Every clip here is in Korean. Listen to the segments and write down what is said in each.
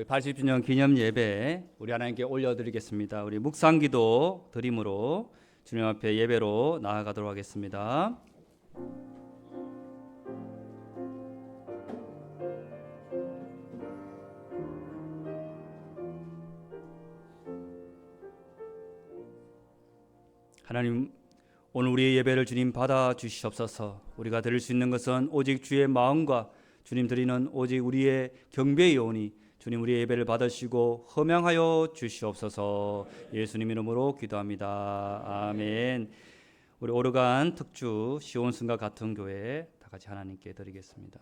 80주년 기념 예배 우리 하나님께 올려드리겠습니다. 우리 묵상기도 드림으로 주님 앞에 예배로 나아가도록 하겠습니다. 하나님, 오늘 우리의 예배를 주님 받아 주시옵소서. 우리가 드릴 수 있는 것은 오직 주의 마음과 주님 드리는 오직 우리의 경배이오니 주님 우리의 예배를 받으시고 허명하여 주시옵소서. 예수님 이름으로 기도합니다. 아멘. 우리 오르간 특주 시온승과 같은 교회 다 같이 하나님께 드리겠습니다.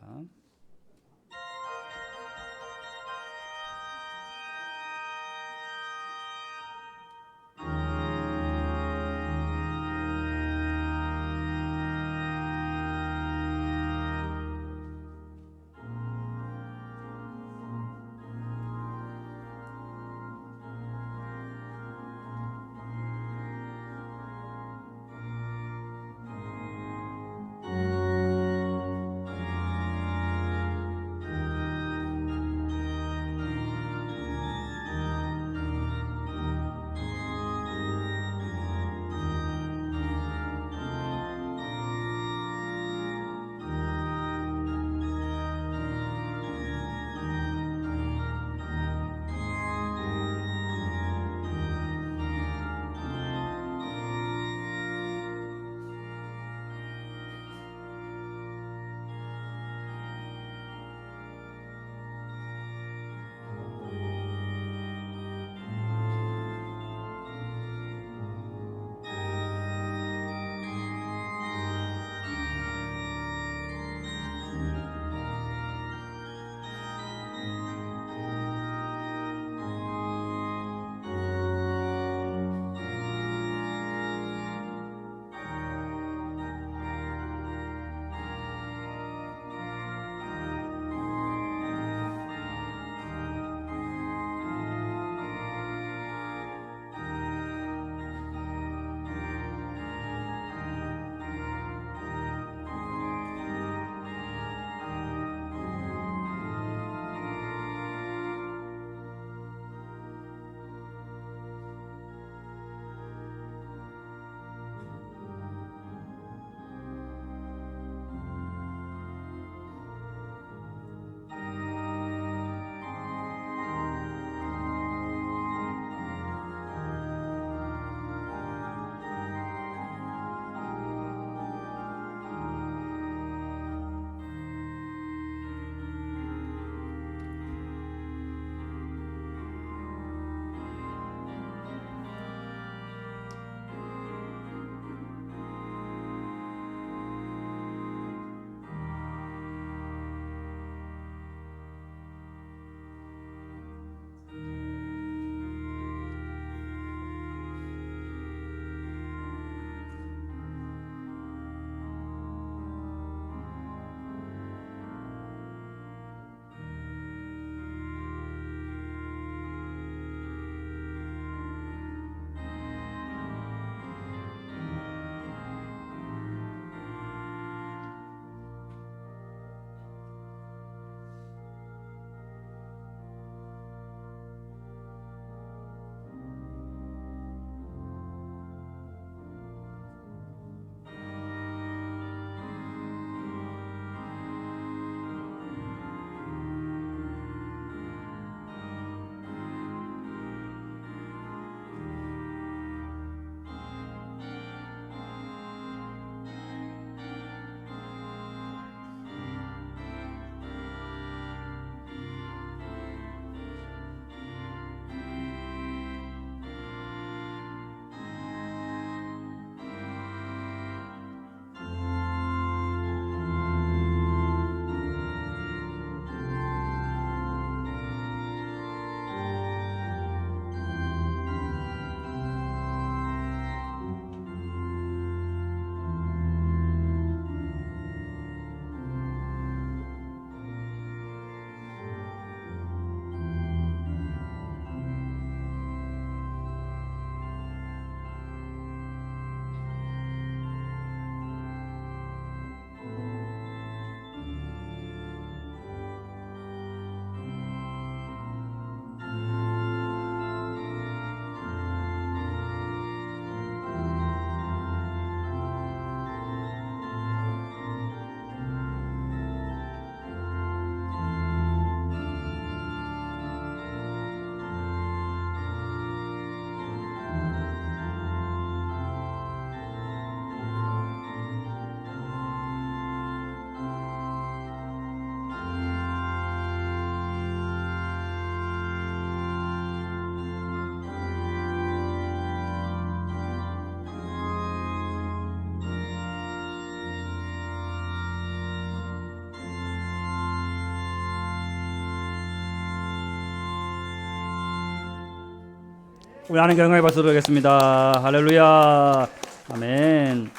우리 하나님께 영광의 박수 드리겠습니다. 할렐루야. 아멘.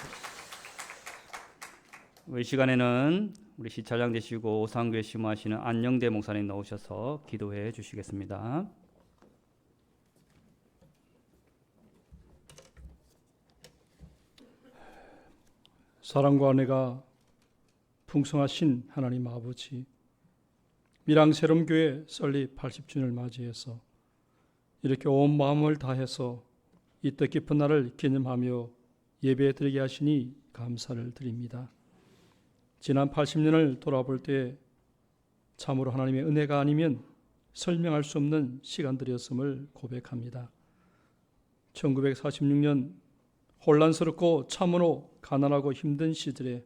이 시간에는 우리 시찰장 되시고 오상교회 심호하시는 안영대 목사님 나오셔서 기도해 주시겠습니다. 사랑과 은혜가 풍성하신 하나님 아버지, 밀양새롬교회 설립 80주년을 맞이해서 이렇게 온 마음을 다해서 이 뜻깊은 날을 기념하며 예배드리게 하시니 감사를 드립니다. 지난 80년을 돌아볼 때 참으로 하나님의 은혜가 아니면 설명할 수 없는 시간들이었음을 고백합니다. 1946년 혼란스럽고 참으로 가난하고 힘든 시절에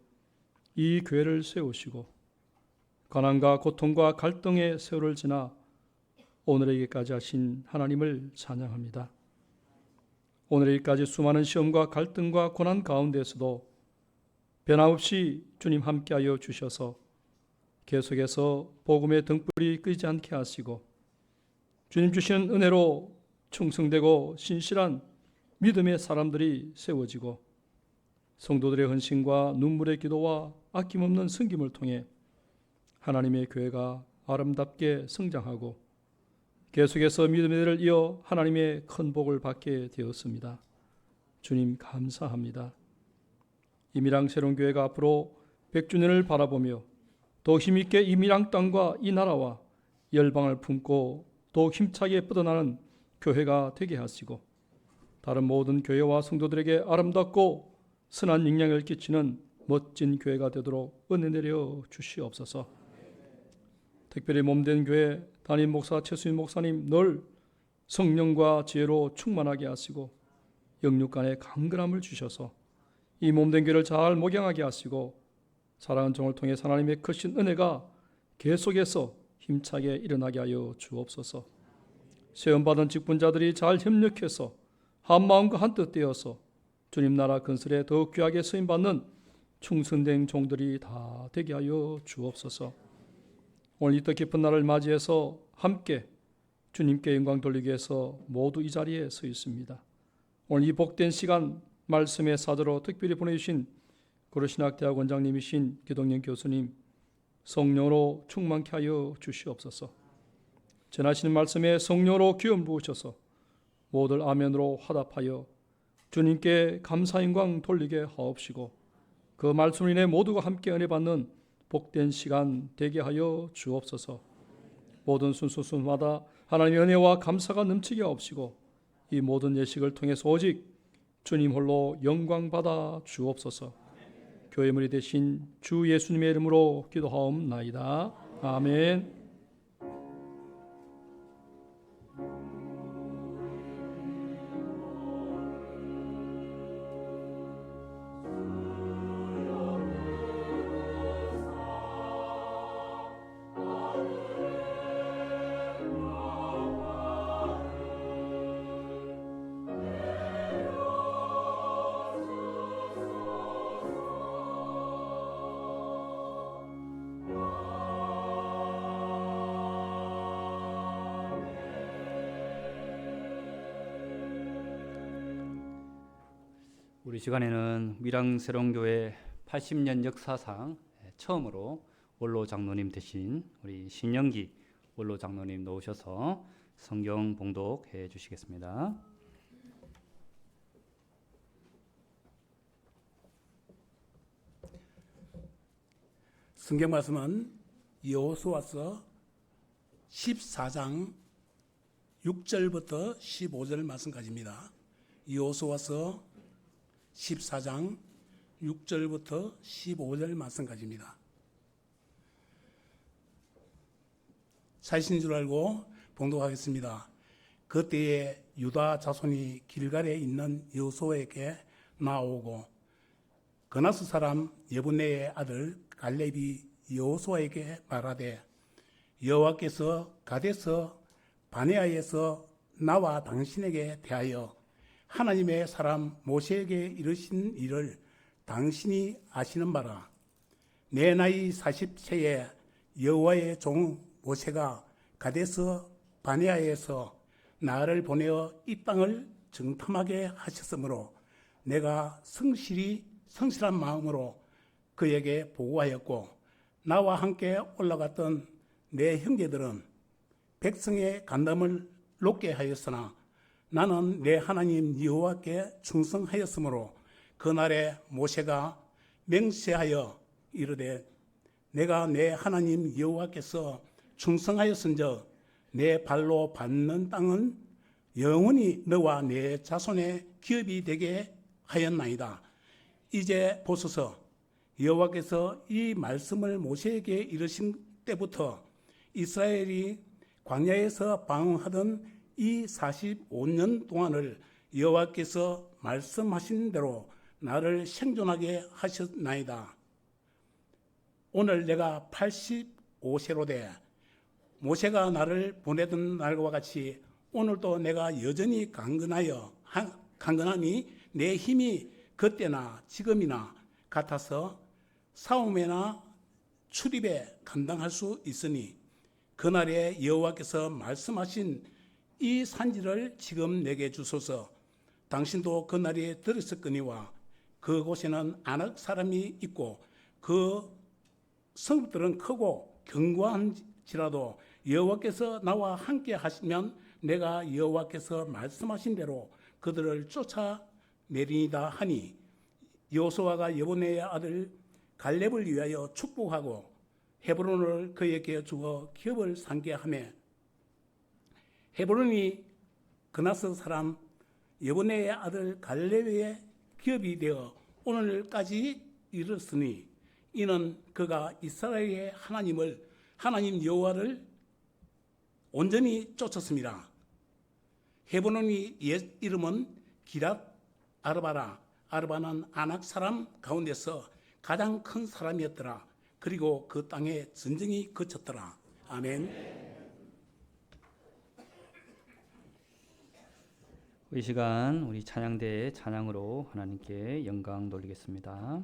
이 교회를 세우시고 가난과 고통과 갈등의 세월을 지나 오늘에게까지 하신 하나님을 찬양합니다. 오늘에게까지 수많은 시험과 갈등과 고난 가운데서도 변함없이 주님 함께하여 주셔서 계속해서 복음의 등불이 끄지 않게 하시고 주님 주시는 은혜로 충성되고 신실한 믿음의 사람들이 세워지고 성도들의 헌신과 눈물의 기도와 아낌없는 섬김을 통해 하나님의 교회가 아름답게 성장하고 계속해서 믿음의 대를 이어 하나님의 큰 복을 받게 되었습니다. 주님 감사합니다. 이 밀양새롬교회가 앞으로 100주년을 바라보며 더욱 힘있게 이 밀양 땅과 이 나라와 열방을 품고 더욱 힘차게 뻗어나는 교회가 되게 하시고 다른 모든 교회와 성도들에게 아름답고 선한 영향을 끼치는 멋진 교회가 되도록 은혜 내려 주시옵소서. 특별히 몸된 교회 담임 목사 최수인 목사님 늘 성령과 지혜로 충만하게 하시고 영육간의 강건함을 주셔서 이 몸된 교회를 잘 목양하게 하시고 사랑하는 종을 통해 하나님의 크신 은혜가 계속해서 힘차게 일어나게 하여 주옵소서. 세움받은 직분자들이 잘 협력해서 한 마음과 한 뜻 되어서 주님 나라 건설에 더욱 귀하게 쓰임받는 충성된 종들이 다 되게 하여 주옵소서. 오늘 이 뜻깊은 날을 맞이해서 함께 주님께 영광 돌리기 위해서 모두 이 자리에 서 있습니다. 오늘 이 복된 시간 말씀의 사도로 특별히 보내주신 고려신학대학 원장님이신 기동영 교수님 성령으로 충만케 하여 주시옵소서. 전하시는 말씀에 성령으로 기름 부으셔서 모두 아멘으로 화답하여 주님께 감사 영광 돌리게 하옵시고 그 말씀을 인해 모두가 함께 은혜 받는 복된 시간 되게 하여 주옵소서. 모든 순수순마다 하나님의 은혜와 감사가 넘치게 하옵시고 이 모든 예식을 통해서 오직 주님 홀로 영광 받아 주옵소서. 교회 머리 대신 주 예수님의 이름으로 기도하옵나이다. 아멘. 우리 시간에는 밀양새롬교회 80년 역사상 처음으로 원로 장로님 되신 우리 신영기 원로 장로님 나오셔서 성경 봉독해 주시겠습니다. 성경 말씀은 여호수아서 14장 6절부터 15절 말씀까지입니다. 여호수아서 14장 6절부터 15절 말씀까지입니다. 사실인 줄 알고 봉독하겠습니다. 그때에 유다 자손이 길갈에 있는 여호수아에게 나오고 그나스 사람 여분네의 아들 갈렙이 여호수아에게 말하되 여호와께서 가데스 바네아에서 나와 당신에게 대하여 하나님의 사람 모세에게 이르신 일을 당신이 아시는 바라. 내 나이 40세에 여호와의 종 모세가 가데스 바네아에서 나를 보내어 이 땅을 정탐하게 하셨으므로 내가 성실한 마음으로 그에게 보고하였고 나와 함께 올라갔던 내 형제들은 백성의 간담을 높게 하였으나 나는 내 하나님 여호와께 충성하였으므로 그날에 모세가 맹세하여 이르되 내가 내 하나님 여호와께서 충성하였은즉 내 발로 밟는 땅은 영원히 너와 내 자손의 기업이 되게 하였나이다. 이제 보소서 여호와께서 이 말씀을 모세에게 이르신 때부터 이스라엘이 광야에서 방황하던 이 45년 동안을 여호와께서 말씀하신 대로 나를 생존하게 하셨나이다. 오늘 내가 85세로 돼 모세가 나를 보내던 날과 같이 오늘도 내가 여전히 강건하니 내 힘이 그때나 지금이나 같아서 싸움에나 출입에 감당할 수 있으니 그날에 여호와께서 말씀하신 이 산지를 지금 내게 주소서. 당신도 그날에 들었을거니와 그곳에는 아낙 사람이 있고 그 성읍들은 크고 견고한지라도 여호와께서 나와 함께 하시면 내가 여호와께서 말씀하신 대로 그들을 쫓아내리이다 하니 여호수아가 여보네의 아들 갈렙을 위하여 축복하고 헤브론을 그에게 주어 기업을 삼게 하며 헤브론이 그나스 사람 여보네의 아들 갈렙의 기업이 되어 오늘까지 이르렀으니 이는 그가 이스라엘의 하나님 여호와를 온전히 쫓았습니다. 헤브론의 옛 이름은 기랏 아르바라. 아르바는 아낙 사람 가운데서 가장 큰 사람이었더라. 그리고 그 땅에 전쟁이 그쳤더라. 아멘. 이 시간 우리 찬양대의 찬양으로 하나님께 영광 돌리겠습니다.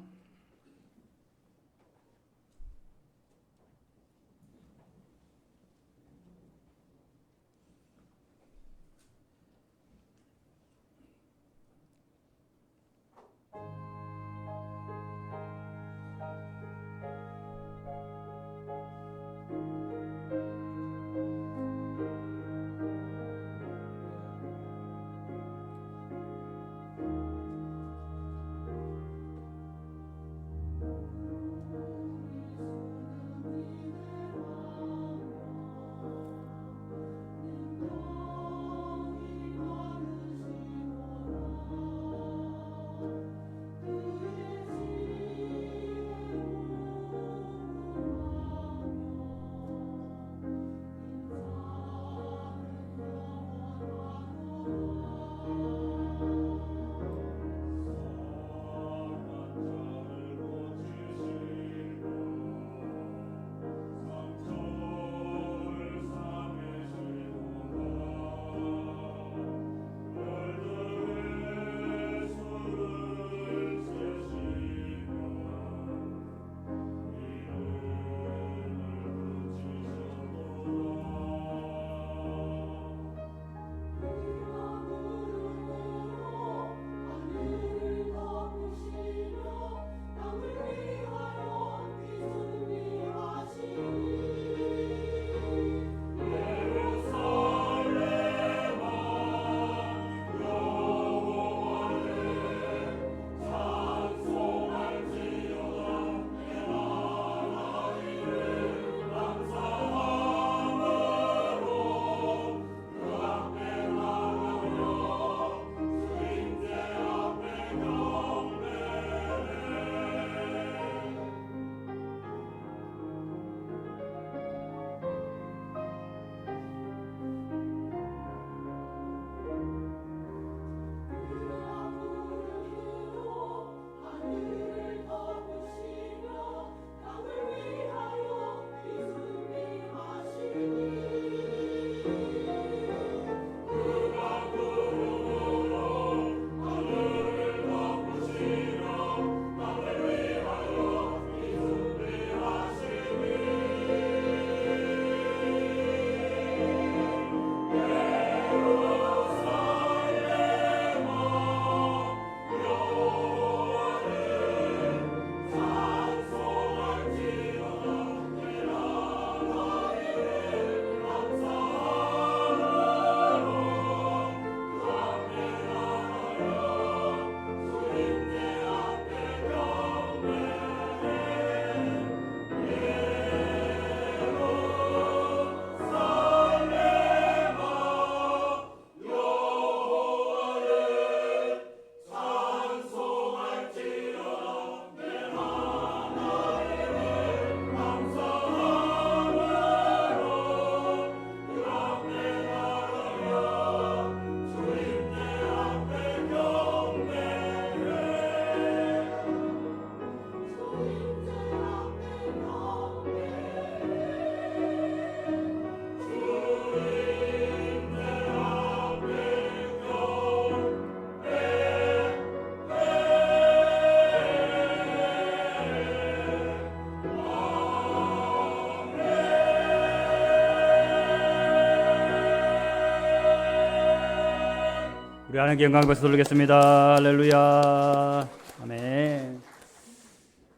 우리 하나님께 영광 박수 돌리겠습니다. 할렐루야. 아멘.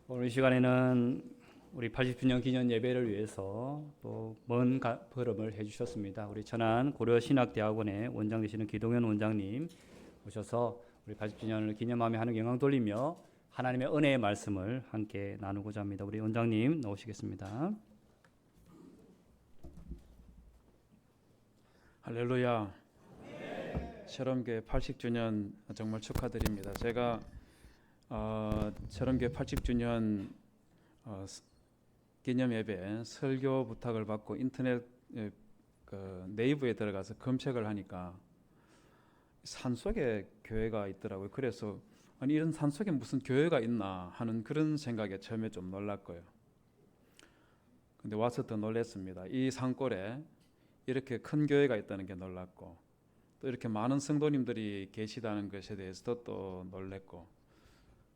오늘 이 시간에는 우리 80주년 기념 예배를 위해서 또 먼 걸음을 해주셨습니다. 우리 천안 고려신학대학원의 원장 되시는 기동현 원장님 오셔서 우리 80주년을 기념하며 하는 영광 돌리며 하나님의 은혜의 말씀을 함께 나누고자 합니다. 우리 원장님 나오시겠습니다. 할렐루야. 철험교회 80주년 정말 축하드립니다. 제가 철험교회 80주년 기념 예배 설교 부탁을 받고 인터넷 네이버에 들어가서 검색을 하니까 산속에 교회가 있더라고요. 그래서 아니 이런 산속에 무슨 교회가 있나 하는 그런 생각에 처음에 좀 놀랐고요. 근데 와서 더 놀랐습니다. 이 산골에 이렇게 큰 교회가 있다는 게 놀랐고 또 이렇게 많은 성도님들이 계시다는 것에 대해서도 또 놀랐고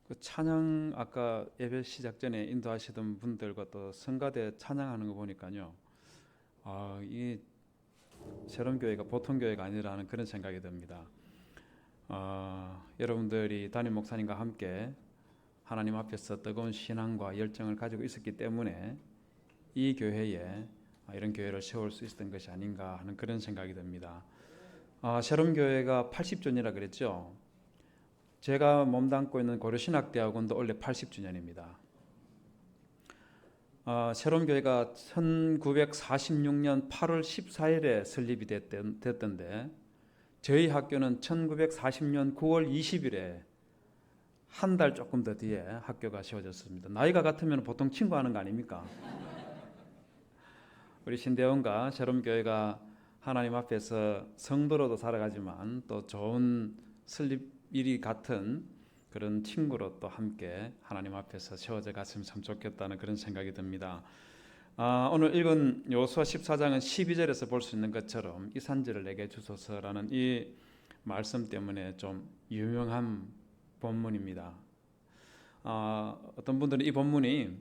그 찬양 아까 예배 시작 전에 인도하시던 분들과 또 성가대 찬양하는 거 보니까요, 이 새롬교회가 보통 교회가 아니라는 그런 생각이 듭니다. 여러분들이 담임 목사님과 함께 하나님 앞에서 뜨거운 신앙과 열정을 가지고 있었기 때문에 이 교회에 이런 교회를 세울 수 있었던 것이 아닌가 하는 그런 생각이 듭니다. 새롬교회가 80주년이라 그랬죠. 제가 몸담고 있는 고려신학대학원도 원래 80주년입니다. 새롬교회가 1946년 8월 14일에 설립이 됐던데 저희 학교는 1940년 9월 20일에 한 달 조금 더 뒤에 학교가 세워졌습니다. 나이가 같으면 보통 친구하는 거 아닙니까? 우리 신대원과 새롬교회가 하나님 앞에서 성도로도 살아가지만 또 좋은 설립일이 같은 그런 친구로 또 함께 하나님 앞에서 세워져 갔으면 참 좋겠다는 그런 생각이 듭니다. 오늘 읽은 여호수아 14장은 12절에서 볼 수 있는 것처럼 이 산지를 내게 주소서라는 이 말씀 때문에 좀 유명한 본문입니다. 어떤 분들은 이 본문이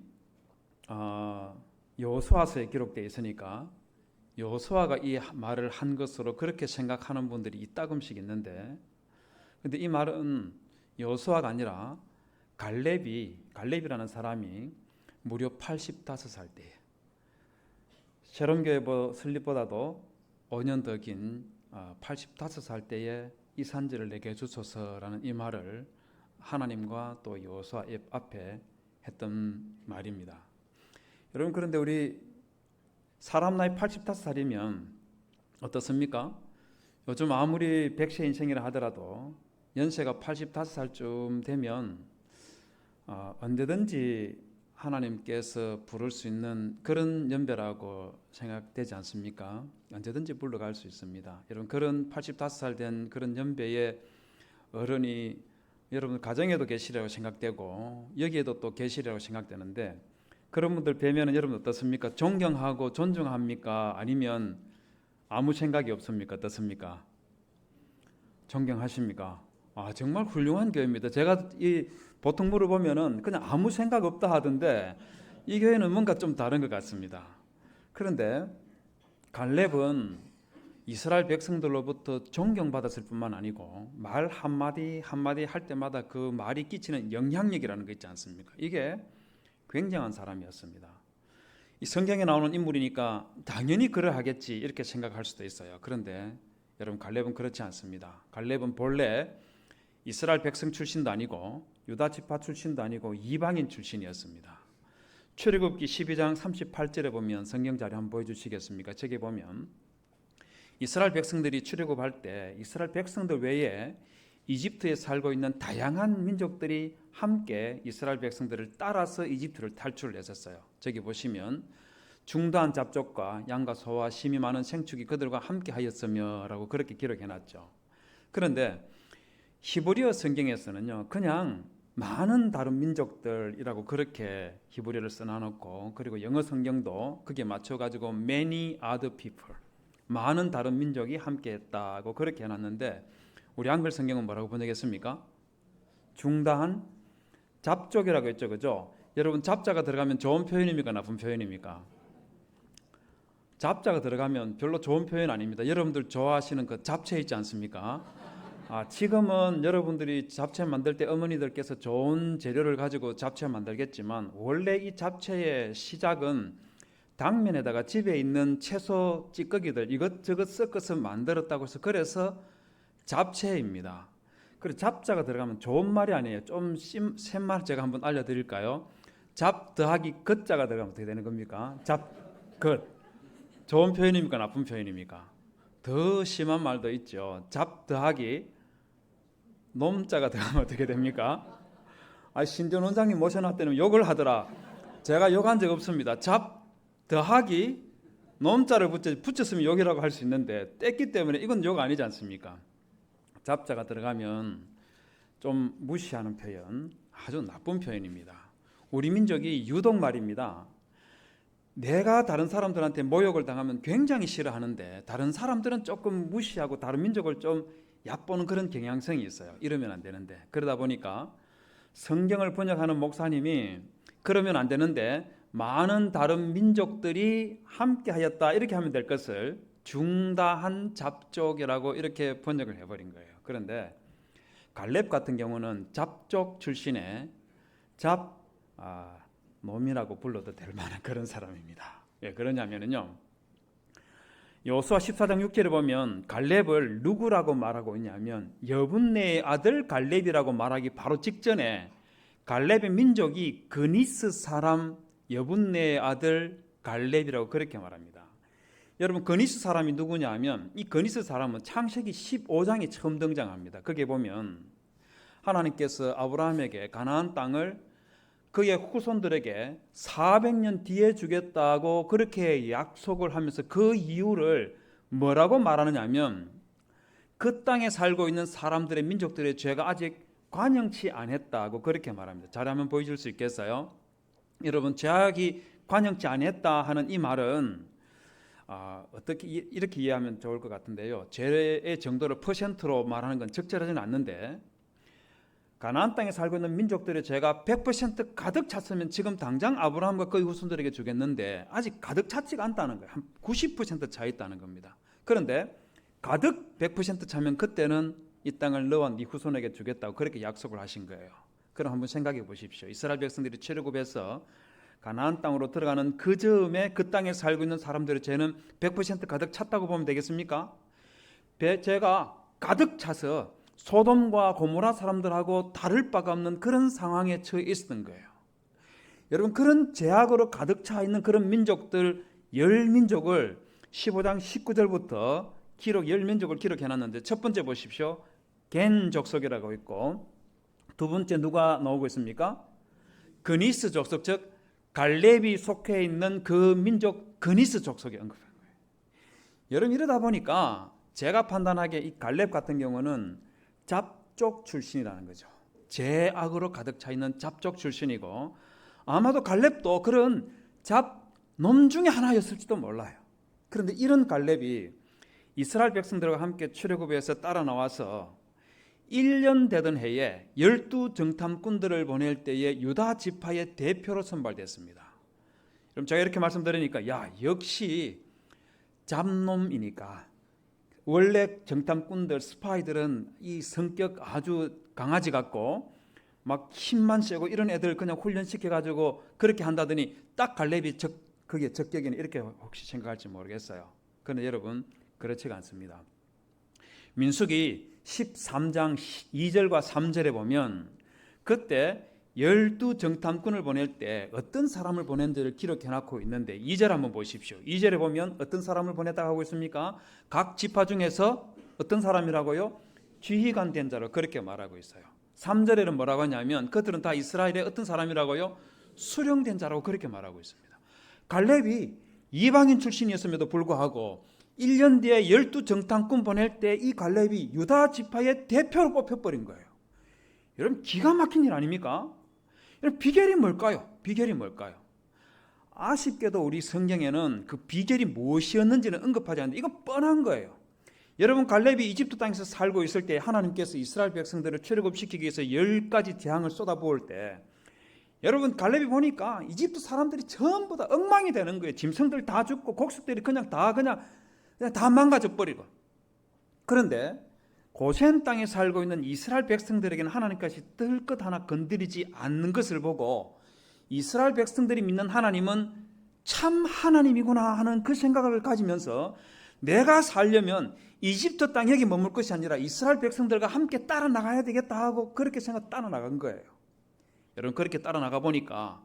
여호수아서에 기록되어 있으니까 여호수아가 이 말을 한 것으로 그렇게 생각하는 분들이 이따금씩 있는데, 근데 이 말은 여호수아가 아니라 갈렙이라는 사람이 무려 85살 때에 새롬교회 설립보다도 5년 더 긴 85살 때에 이 산지를 내게 주소서라는 이 말을 하나님과 또 여호수아 앞에 했던 말입니다. 여러분, 그런데 우리 사람 나이 85살이면 어떻습니까? 요즘 아무리 100세 인생이라 하더라도 연세가 85살쯤 되면 언제든지 하나님께서 부를 수 있는 그런 연배라고 생각되지 않습니까? 언제든지 불러갈 수 있습니다. 여러분, 그런 85살 된 그런 연배의 어른이 여러분 가정에도 계시라고 생각되고 여기에도 또 계시라고 생각되는데, 그런 분들 뵈면 여러분 어떻습니까? 존경하고 존중합니까? 아니면 아무 생각이 없습니까? 어떻습니까? 존경하십니까? 정말 훌륭한 교회입니다. 제가 이 보통 물어보면은 그냥 아무 생각 없다 하던데 이 교회는 뭔가 좀 다른 것 같습니다. 그런데 갈렙은 이스라엘 백성들로부터 존경받았을 뿐만 아니고 말 한마디 한마디 할 때마다 그 말이 끼치는 영향력이라는 거 있지 않습니까? 이게 굉장한 사람이었습니다. 이 성경에 나오는 인물이니까 당연히 그러하겠지 이렇게 생각할 수도 있어요. 그런데 여러분, 갈렙은 그렇지 않습니다. 갈렙은 본래 이스라엘 백성 출신도 아니고 유다 지파 출신도 아니고 이방인 출신이었습니다. 출애굽기 12장 38절에 보면 성경 자료 한번 보여주시겠습니까? 저기 보면 이스라엘 백성들이 출애굽할 때 이스라엘 백성들 외에 이집트에 살고 있는 다양한 민족들이 함께 이스라엘 백성들을 따라서 이집트를 탈출을 했었어요. 저기 보시면 중다한 잡족과 양과 소와 심이 많은 생축이 그들과 함께 하였으며 라고 그렇게 기록해놨죠. 그런데 히브리어 성경에서는요, 그냥 많은 다른 민족들이라고 그렇게 히브리어를 써놔놓고, 그리고 영어 성경도 그게 맞춰가지고 many other people, 많은 다른 민족이 함께 했다고 그렇게 해놨는데, 우리 한글 성경은 뭐라고 번역했습니까? 중다한 잡족이라고 했죠, 그죠? 여러분, 잡자가 들어가면 좋은 표현입니까, 나쁜 표현입니까? 잡자가 들어가면 별로 좋은 표현 아닙니다. 여러분들 좋아하시는 그 잡채 있지 않습니까? 지금은 여러분들이 잡채 만들 때 어머니들께서 좋은 재료를 가지고 잡채 만들겠지만 원래 이 잡채의 시작은 당면에다가 집에 있는 채소 찌꺼기들 이것저것 섞어서 만들었다고 해서 그래서 잡채입니다. 그리고 잡자가 들어가면 좋은 말이 아니에요. 좀 센 말 제가 한번 알려드릴까요? 잡 더하기 겉자가 들어가면 어떻게 되는 겁니까? 잡겉. 좋은 표현입니까? 나쁜 표현입니까? 더 심한 말도 있죠. 잡 더하기 놈자가 들어가면 어떻게 됩니까? 신전 원장님 모셔놨더니 욕을 하더라. 제가 욕한 적 없습니다. 잡 더하기 놈자를 붙였으면 욕이라고 할 수 있는데 뗐기 때문에 이건 욕 아니지 않습니까? 잡자가 들어가면 좀 무시하는 표현, 아주 나쁜 표현입니다. 우리 민족이 유독 말입니다. 내가 다른 사람들한테 모욕을 당하면 굉장히 싫어하는데 다른 사람들은 조금 무시하고 다른 민족을 좀 얕보는 그런 경향성이 있어요. 이러면 안 되는데 그러다 보니까 성경을 번역하는 목사님이 그러면 안 되는데 많은 다른 민족들이 함께하였다 이렇게 하면 될 것을 중다한 잡족이라고 이렇게 번역을 해버린 거예요. 그런데 갈렙 같은 경우는 잡족 출신의 놈이라고 불러도 될 만한 그런 사람입니다. 왜 그러냐면요. 여호수아 14장 6절에 보면 갈렙을 누구라고 말하고 있냐면 여분네의 아들 갈렙이라고 말하기 바로 직전에 갈렙의 민족이 그니스 사람 여분네의 아들 갈렙이라고 그렇게 말합니다. 여러분 그니스 사람이 누구냐 하면 이 그니스 사람은 창세기 15장에 처음 등장합니다. 거기에 보면 하나님께서 아브라함에게 가나안 땅을 그의 후손들에게 400년 뒤에 주겠다고 그렇게 약속을 하면서 그 이유를 뭐라고 말하느냐 하면 그 땅에 살고 있는 사람들의 민족들의 죄가 아직 관영치 않았다고 그렇게 말합니다. 자료 한번 보여줄 수 있겠어요? 여러분 죄악이 관영치 않았다 하는 이 말은 어떻게 이렇게 이해하면 좋을 것 같은데요. 죄의 정도를 퍼센트로 말하는 건 적절하지는 않는데 가나안 땅에 살고 있는 민족들의 죄가 100% 가득 찼으면 지금 당장 아브라함과 그의 후손들에게 주겠는데 아직 가득 찼지가 않다는 거예요. 한 90% 차 있다는 겁니다. 그런데 가득 100% 차면 그때는 이 땅을 너와 네 후손에게 주겠다고 그렇게 약속을 하신 거예요. 그럼 한번 생각해 보십시오. 이스라엘 백성들이 출애굽해서 가나안 땅으로 들어가는 그 즈음에 그 땅에 살고 있는 사람들의 죄는 100% 가득 찼다고 보면 되겠습니까? 죄가 가득 차서 소돔과 고모라 사람들하고 다를 바가 없는 그런 상황에 처해 있었던 거예요. 여러분 그런 죄악으로 가득 차 있는 그런 민족들 10민족을 15장 19절부터 10민족을 기록해놨는데 첫 번째 보십시오. 겐 족속이라고 있고 두 번째 누가 나오고 있습니까? 그니스 족속 즉 갈렙이 속해 있는 그 민족 그니스 족속이 언급한 거예요. 여러분 이러다 보니까 제가 판단하기에 이 갈렙 같은 경우는 잡족 출신이라는 거죠. 죄악으로 가득 차 있는 잡족 출신이고 아마도 갈렙도 그런 잡놈 중에 하나였을지도 몰라요. 그런데 이런 갈렙이 이스라엘 백성들과 함께 출애굽해서 따라 나와서 1년 되던 해에 12정탐꾼들을 보낼 때에 유다 지파의 대표로 선발됐습니다. 그럼 제가 이렇게 말씀드리니까 역시 잡놈이니까 원래 정탐꾼들 스파이들은 이 성격 아주 강아지 같고 막 힘만 세고 이런 애들 그냥 훈련시켜 가지고 그렇게 한다더니 딱 갈렙이 그게 적격이네 이렇게 혹시 생각할지 모르겠어요. 그런데 여러분 그렇지가 않습니다. 민수기 13장 2절과 3절에 보면 그때 12정탐꾼을 보낼 때 어떤 사람을 보낸지를 기록해놓고 있는데 2절 한번 보십시오. 2절에 보면 어떤 사람을 보냈다고 하고 있습니까? 각 지파 중에서 어떤 사람이라고요? 지휘관 된 자로 그렇게 말하고 있어요. 3절에는 뭐라고 하냐면 그들은 다 이스라엘의 어떤 사람이라고요? 수령된 자라고 그렇게 말하고 있습니다. 갈렙이 이방인 출신이었음에도 불구하고 1년 뒤에 12정탐꾼 보낼 때 이 갈렙이 유다 지파의 대표로 뽑혀버린 거예요. 여러분 기가 막힌 일 아닙니까? 여러분 비결이 뭘까요? 비결이 뭘까요? 아쉽게도 우리 성경에는 그 비결이 무엇이었는지는 언급하지 않는데 이건 뻔한 거예요. 여러분 갈렙이 이집트 땅에서 살고 있을 때 하나님께서 이스라엘 백성들을 출애굽시키기 위해서 10가지 재앙을 쏟아부을 때 여러분 갈렙이 보니까 이집트 사람들이 전부 다 엉망이 되는 거예요. 짐승들 다 죽고 곡식들이 그냥 다 망가져 버리고. 그런데 고센 땅에 살고 있는 이스라엘 백성들에게는 하나님께서 뜰 것 하나 건드리지 않는 것을 보고 이스라엘 백성들이 믿는 하나님은 참 하나님이구나 하는 그 생각을 가지면서 내가 살려면 이집트 땅 여기 머물 것이 아니라 이스라엘 백성들과 함께 따라 나가야 되겠다 하고 그렇게 생각 따라 나간 거예요. 여러분 그렇게 따라 나가 보니까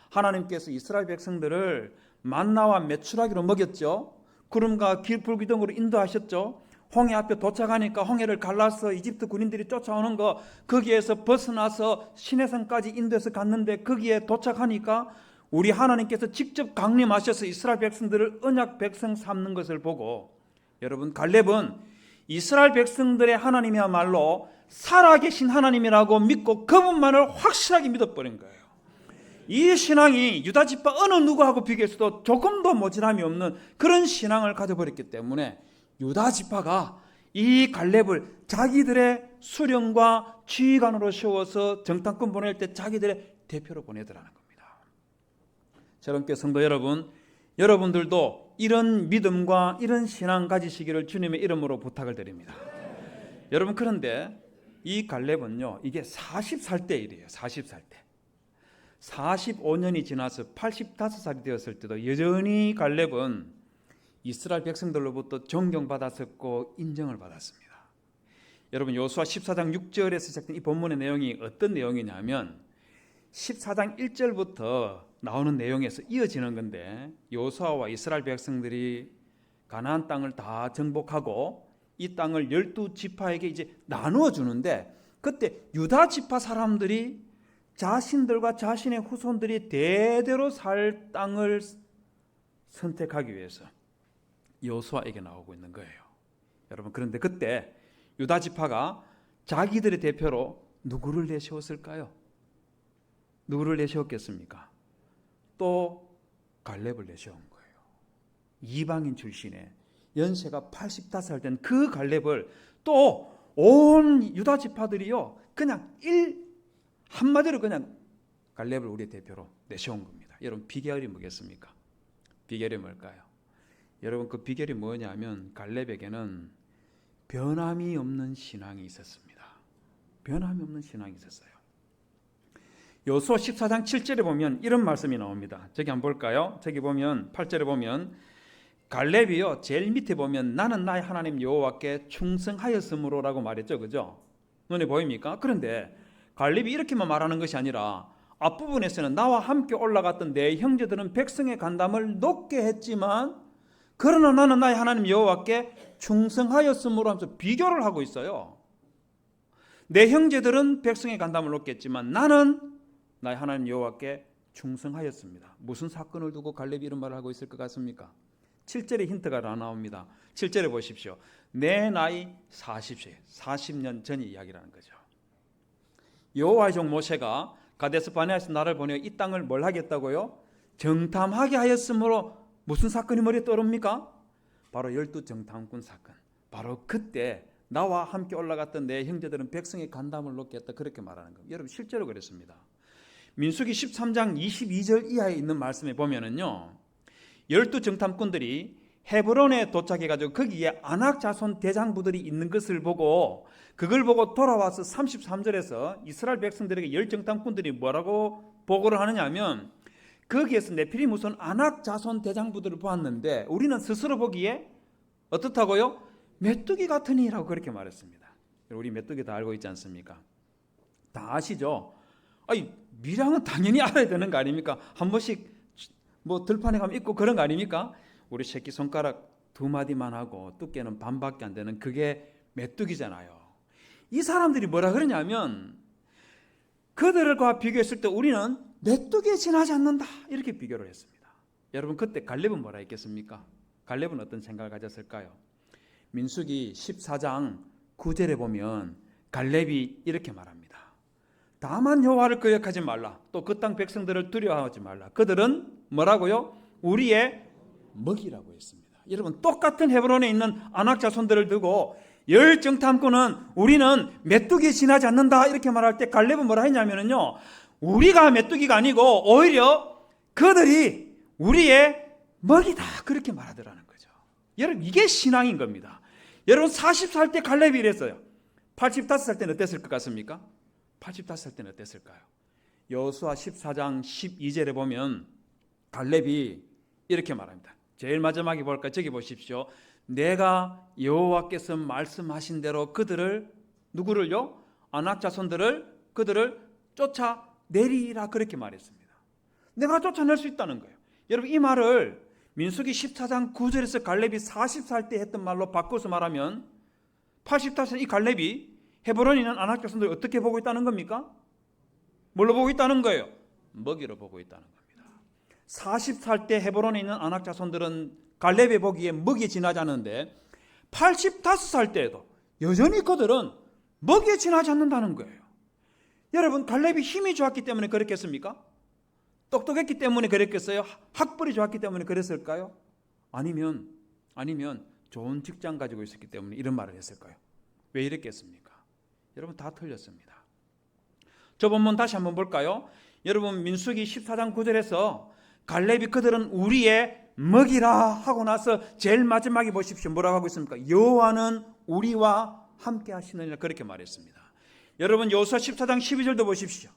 하나님께서 이스라엘 백성들을 만나와 메추라기로 먹였죠. 구름과 불기둥으로 인도하셨죠. 홍해 앞에 도착하니까 홍해를 갈라서 이집트 군인들이 쫓아오는 거 거기에서 벗어나서 시내산까지 인도해서 갔는데 거기에 도착하니까 우리 하나님께서 직접 강림하셔서 이스라엘 백성들을 언약 백성 삼는 것을 보고 여러분 갈렙은 이스라엘 백성들의 하나님이야말로 살아계신 하나님이라고 믿고 그분만을 확실하게 믿어버린 거예요. 이 신앙이 유다 지파 어느 누구하고 비교해서도 조금도 모자람이 없는 그런 신앙을 가져버렸기 때문에 유다 지파가 이 갈렙을 자기들의 수령과 지휘관으로 세워서 정탐꾼 보낼 때 자기들의 대표로 보내더라는 겁니다. 저런께 성도 여러분, 여러분들도 이런 믿음과 이런 신앙 가지시기를 주님의 이름으로 부탁을 드립니다. 여러분 그런데 이 갈렙은요, 이게 40살 때 일이에요. 40살 때. 45년이 지나서 85살이 되었을 때도 여전히 갈렙은 이스라엘 백성들로부터 존경받았었고 인정을 받았습니다. 여러분 여호수아 14장 6절에서 시작된 이 본문의 내용이 어떤 내용이냐면 14장 1절부터 나오는 내용에서 이어지는 건데 여호수아와 이스라엘 백성들이 가나안 땅을 다 정복하고 이 땅을 12지파에게 이제 나누어 주는데 그때 유다 지파 사람들이 자신들과 자신의 후손들이 대대로 살 땅을 선택하기 위해서 여호수아에게 나오고 있는 거예요. 여러분 그런데 그때 유다 지파가 자기들의 대표로 누구를 내세웠을까요? 누구를 내세웠겠습니까? 또 갈렙을 내세운 거예요. 이방인 출신의 연세가 85살 된 그 갈렙을 또 온 유다 지파들이요 그냥 한마디로 그냥 갈렙을 우리 대표로 내세운 겁니다. 여러분 비결이 뭐겠습니까? 비결이 뭘까요? 여러분 그 비결이 뭐냐면 갈렙에게는 변함이 없는 신앙이 있었습니다. 변함이 없는 신앙이 있었어요. 여호수아 14장 7절에 보면 이런 말씀이 나옵니다. 저기 한번 볼까요? 저기 보면 8절에 보면 갈렙이요 제일 밑에 보면 나는 나의 하나님 여호와께 충성하였으므로라고 말했죠. 그죠? 눈에 보입니까? 그런데 갈렙이 이렇게만 말하는 것이 아니라 앞부분에서는 나와 함께 올라갔던 내 형제들은 백성의 간담을 높게 했지만 그러나 나는 나의 하나님 여호와께 충성하였으므로 하면서 비교를 하고 있어요. 내 형제들은 백성의 간담을 높게 했지만 나는 나의 하나님 여호와께 충성하였습니다. 무슨 사건을 두고 갈렙이 이런 말을 하고 있을 것 같습니까? 7절에 힌트가 나옵니다. 7절에 보십시오. 내 나이 40세, 40년 전의 이야기라는 거죠. 여호와의 종 모세가 가데스 바네아에서 나를 보내어 이 땅을 뭘 하겠다고요? 정탐하게 하였으므로 무슨 사건이 머리에 떠오릅니까? 바로 12정탐꾼 사건. 바로 그때 나와 함께 올라갔던 내 형제들은 백성의 간담을 높게 했다 그렇게 말하는 겁니다. 여러분 실제로 그랬습니다. 민수기 13장 22절 이하에 있는 말씀에 보면은요 12정탐꾼들이 헤브론에 도착해가지고 거기에 아낙 자손 대장부들이 있는 것을 보고 그걸 보고 돌아와서 33절에서 이스라엘 백성들에게 열정탐꾼들이 뭐라고 보고를 하느냐 하면 거기에서 네피림 후손 아낙 자손 대장부들을 보았는데 우리는 스스로 보기에 어떻다고요? 메뚜기 같으니라고 그렇게 말했습니다. 우리 메뚜기 다 알고 있지 않습니까? 다 아시죠? 아니 미량은 당연히 알아야 되는 거 아닙니까? 한 번씩 뭐 들판에 가면 있고 그런 거 아닙니까? 우리 새끼손가락 2마디만 하고 두께는 반밖에 안 되는 그게 메뚜기잖아요. 이 사람들이 뭐라 그러냐면 그들과 비교했을 때 우리는 메뚜기에 지나지 않는다 이렇게 비교를 했습니다. 여러분 그때 갈렙은 뭐라 했겠습니까? 갈렙은 어떤 생각을 가졌을까요? 민수기 14장 9절에 보면 갈렙이 이렇게 말합니다. 다만 여호와를 거역하지 말라. 또 그 땅 백성들을 두려워하지 말라. 그들은 뭐라고요? 우리의 먹이라고 했습니다. 여러분 똑같은 헤브론에 있는 아낙 자손들을 두고 열정탐꾼은 우리는 메뚜기에 지나지 않는다 이렇게 말할 때 갈렙은 뭐라 했냐면요 우리가 메뚜기가 아니고 오히려 그들이 우리의 먹이다 그렇게 말하더라는 거죠. 여러분 이게 신앙인 겁니다. 여러분 40살 때 갈렙이 이랬어요. 85살 때는 어땠을 것 같습니까? 85살 때는 어땠을까요? 여호수아 14장 12절에 보면 갈렙이 이렇게 말합니다. 제일 마지막에 볼까요? 저기 보십시오. 내가 여호와께서 말씀하신 대로 그들을 누구를요? 아낙 자손들을 그들을 쫓아내리라 그렇게 말했습니다. 내가 쫓아낼 수 있다는 거예요. 여러분 이 말을 민수기 14장 9절에서 갈렙이 40살 때 했던 말로 바꿔서 말하면 85살 이 갈렙이 헤브론에 있는 아낙 자손들을 어떻게 보고 있다는 겁니까? 뭘로 보고 있다는 거예요? 먹이로 보고 있다는 겁니다. 40살 때 헤브론에 있는 아낙 자손들은 갈렙의 보기에 먹이에 지나지 않는데 85살 때에도 여전히 그들은 먹이에 지나지 않는다는 거예요. 여러분 갈렙이 힘이 좋았기 때문에 그랬겠습니까? 똑똑했기 때문에 그랬겠어요? 학벌이 좋았기 때문에 그랬을까요? 아니면 좋은 직장 가지고 있었기 때문에 이런 말을 했을까요? 왜 이랬겠습니까? 여러분 다 틀렸습니다. 저 본문 다시 한번 볼까요? 여러분 민수기 14장 9절에서 갈렙이 그들은 우리의 먹이라 하고 나서 제일 마지막에 보십시오. 뭐라고 하고 있습니까? 여호와는 우리와 함께 하시느니라 그렇게 말했습니다. 여러분 여호수아 14장 12절도 보십시오.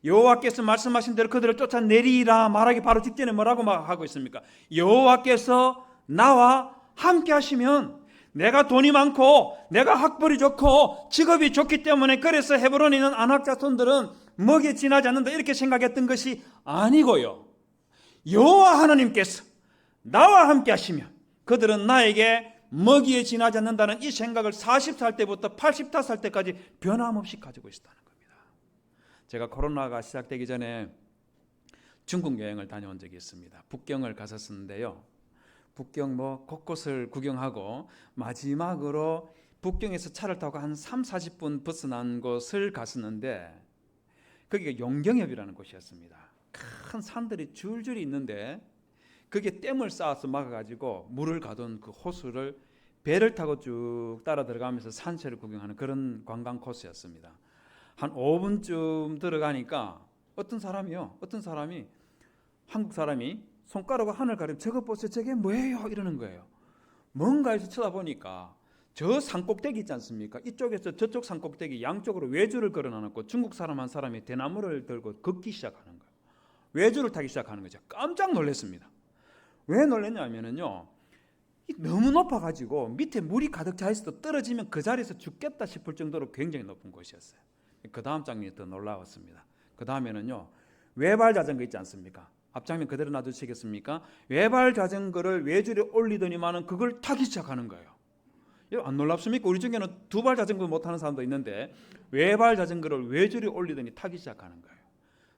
여호와께서 말씀하신 대로 그들을 쫓아내리라 말하기 바로 직전에 뭐라고 하고 있습니까? 여호와께서 나와 함께 하시면 내가 돈이 많고 내가 학벌이 좋고 직업이 좋기 때문에 그래서 헤브론에 있는 아낙 자손들은 먹이에 지나지 않는다 이렇게 생각했던 것이 아니고요. 여호와 하나님께서 나와 함께 하시면 그들은 나에게 먹이에 지나지 않는다는 이 생각을 40살 때부터 85살 때까지 변함없이 가지고 있었다는 겁니다. 제가 코로나가 시작되기 전에 중국 여행을 다녀온 적이 있습니다. 북경을 갔었는데요. 북경 곳곳을 구경하고 마지막으로 북경에서 차를 타고 한 30-40분 벗어난 곳을 갔었는데 거기가 용경협이라는 곳이었습니다. 큰 산들이 줄줄이 있는데 거기에 댐을 쌓아서 막아가지고 물을 가둔 그 호수를 배를 타고 쭉 따라 들어가면서 산세를 구경하는 그런 관광 코스였습니다. 한 5분쯤 들어가니까 어떤 사람이 한국 사람이 손가락으로 하늘 가리면 저거 보세요. 저게 뭐예요? 이러는 거예요. 뭔가에서 쳐다보니까 저 산꼭대기 있지 않습니까? 이쪽에서 저쪽 산꼭대기 양쪽으로 외줄을 걸어놔놓고 중국 사람 한 사람이 대나무를 들고 걷기 시작하는 거예요. 외줄을 타기 시작하는 거죠. 깜짝 놀랐습니다. 왜 놀랐냐면요. 너무 높아가지고 밑에 물이 가득 차 있어도 떨어지면 그 자리에서 죽겠다 싶을 정도로 굉장히 높은 곳이었어요. 그 다음 장면이 더 놀라웠습니다. 그 다음에는요. 외발 자전거 있지 않습니까? 앞장면 그대로 놔두시겠습니까? 외발 자전거를 외줄에 올리더니만은 그걸 타기 시작하는 거예요. 안 놀랍습니까? 우리 중에는 두발 자전거 못하는 사람도 있는데 외발 자전거를 외줄에 올리더니 타기 시작하는 거예요.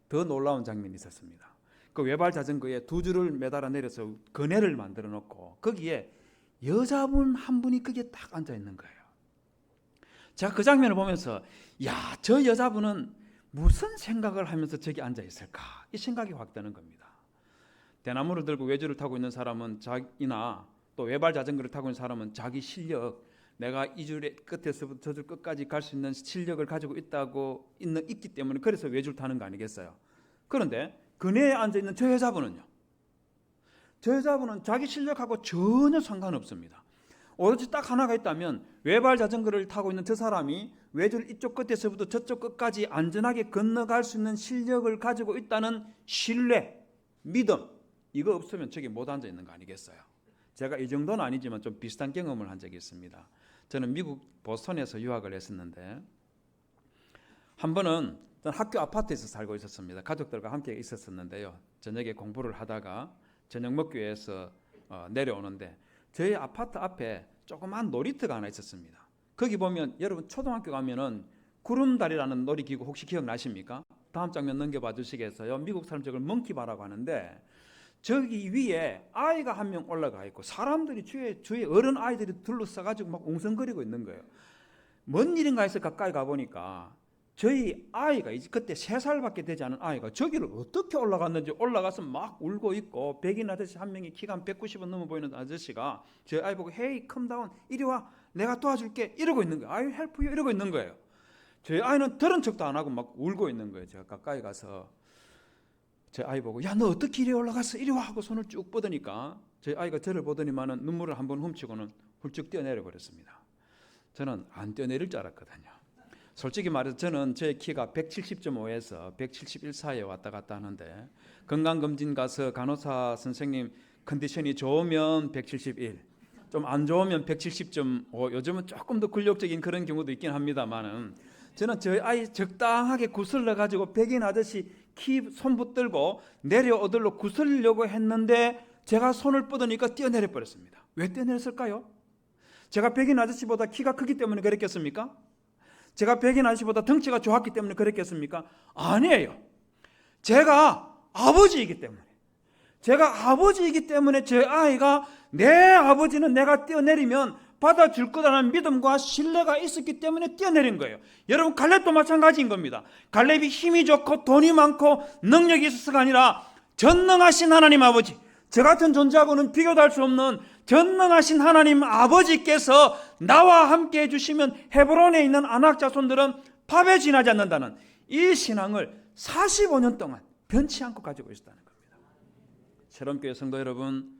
더 놀라운 장면이 있었습니다. 그 외발 자전거에 두 줄을 매달아 내려서 그네를 만들어 놓고 거기에 여자분 한 분이 거기에 딱 앉아 있는 거예요. 제가 그 장면을 보면서 야, 저 여자분은 무슨 생각을 하면서 저기 앉아 있을까? 이 생각이 확 드는 겁니다. 대나무를 들고 외줄을 타고 있는 사람은 자기나 또 외발 자전거를 타고 있는 사람은 자기 실력, 내가 이 줄의 끝에서부터 저 줄 끝까지 갈 수 있는 실력을 가지고 있기 때문에 그래서 외줄 타는 거 아니겠어요? 그런데 그네에 앉아 있는 저 여자분은요. 저 여자분은 자기 실력하고 전혀 상관없습니다. 오로지 딱 하나가 있다면 외발 자전거를 타고 있는 저 사람이 외줄 이쪽 끝에서부터 저쪽 끝까지 안전하게 건너갈 수 있는 실력을 가지고 있다는 신뢰, 믿음, 이거 없으면 저기 못 앉아 있는 거 아니겠어요? 제가 이 정도는 아니지만 좀 비슷한 경험을 한 적이 있습니다. 저는 미국 보스턴에서 유학을 했었는데 한 번은 저는 학교 아파트에서 살고 있었습니다. 가족들과 함께 있었었는데요. 저녁에 공부를 하다가 저녁 먹기 위해서 내려오는데 저희 아파트 앞에 조그만 놀이터가 하나 있었습니다. 거기 보면 여러분 초등학교 가면은 구름다리라는 놀이기구 혹시 기억나십니까? 다음 장면 넘겨봐 주시겠어요? 미국 사람 저걸 멍키바라고 하는데 저기 위에 아이가 한 명 올라가 있고 사람들이 주위에 어른 아이들이 둘러싸가지고 막 웅성거리고 있는 거예요. 뭔 일인가 해서 가까이 가보니까 저희 아이가 이제 그때 3살밖에 되지 않은 아이가 저기를 어떻게 올라갔는지 올라가서 막 울고 있고 백인 아저씨 한 명이 키가 한 190은 넘어 보이는 아저씨가 저희 아이 보고 헤이 컴다운 이리 와 내가 도와줄게 이러고 있는 거예요. 아이 헬프 유 이러고 있는 거예요. 저희 아이는 들은 척도 안 하고 막 울고 있는 거예요. 제가 가까이 가서 제 아이 보고 야 너 어떻게 이리 올라갔어 이리 와 하고 손을 쭉 뻗으니까 저희 아이가 저를 보더니만은 눈물을 한번 훔치고는 훌쩍 뛰어내려 버렸습니다. 저는 안 뛰어내릴 줄 알았거든요. 솔직히 말해서 저는 제 키가 170.5에서 171 사이에 왔다 갔다 하는데 건강검진 가서 간호사 선생님 컨디션이 좋으면 171, 좀 안 좋으면 170.5, 요즘은 조금 더 근력적인 그런 경우도 있긴 합니다만은 저는 저희 아이 적당하게 구슬러 가지고 백인 아저씨 키 손 붙들고 내려오들로 구슬려고 했는데 제가 손을 뻗으니까 뛰어내려 버렸습니다. 왜 뛰어내렸을까요? 제가 백인 아저씨보다 키가 크기 때문에 그랬겠습니까? 제가 백인 아저씨보다 덩치가 좋았기 때문에 그랬겠습니까? 아니에요. 제가 아버지이기 때문에. 제가 아버지이기 때문에 제 아이가 내 아버지는 내가 뛰어내리면 받아줄 거라는 믿음과 신뢰가 있었기 때문에 뛰어내린 거예요. 여러분 갈렙도 마찬가지인 겁니다. 갈렙이 힘이 좋고 돈이 많고 능력이 있어서가 아니라 전능하신 하나님 아버지, 저 같은 존재하고는 비교도 할 수 없는 전능하신 하나님 아버지께서 나와 함께 해주시면 헤브론에 있는 아낙 자손들은 파괴 지나지 않는다는 이 신앙을 45년 동안 변치 않고 가지고 있었다는 겁니다. 새롬교회 성도 여러분,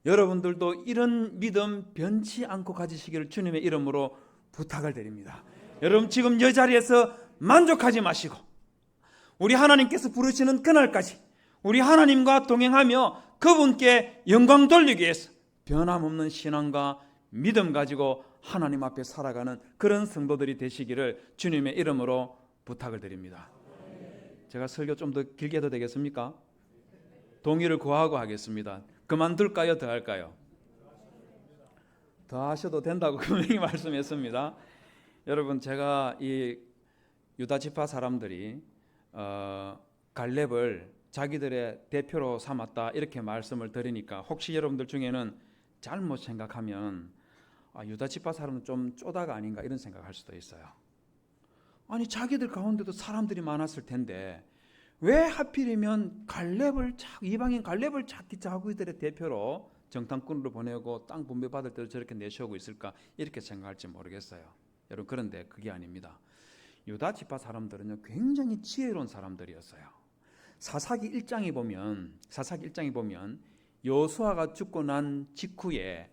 여러분들도 이런 믿음 변치 않고 가지시기를 주님의 이름으로 부탁을 드립니다. 여러분 지금 이 자리에서 만족하지 마시고 우리 하나님께서 부르시는 그날까지 우리 하나님과 동행하며 그분께 영광 돌리기 위해서 변함없는 신앙과 믿음 가지고 하나님 앞에 살아가는 그런 성도들이 되시기를 주님의 이름으로 부탁을 드립니다. 제가 설교 좀 더 길게 해도 되겠습니까? 동의를 구하고 하겠습니다. 그만둘까요? 더 할까요? 더 하셔도 된다고 분명히 말씀했습니다. 여러분 제가 이 유다 지파 사람들이 갈렙을 자기들의 대표로 삼았다 이렇게 말씀을 드리니까 혹시 여러분들 중에는 잘못 생각하면 유다 지파 사람은 좀 쪼다가 아닌가 이런 생각할 수도 있어요. 아니 자기들 가운데도 사람들이 많았을 텐데 왜 하필이면 갈렙을 이방인 갈렙을 자기들의 대표로 정탐꾼으로 보내고 땅 분배 받을 때도 저렇게 내세우고 있을까 이렇게 생각할지 모르겠어요. 여러분 그런데 그게 아닙니다. 유다 지파 사람들은요 굉장히 지혜로운 사람들이었어요. 사사기 1장에 보면 여호수아가 죽고 난 직후에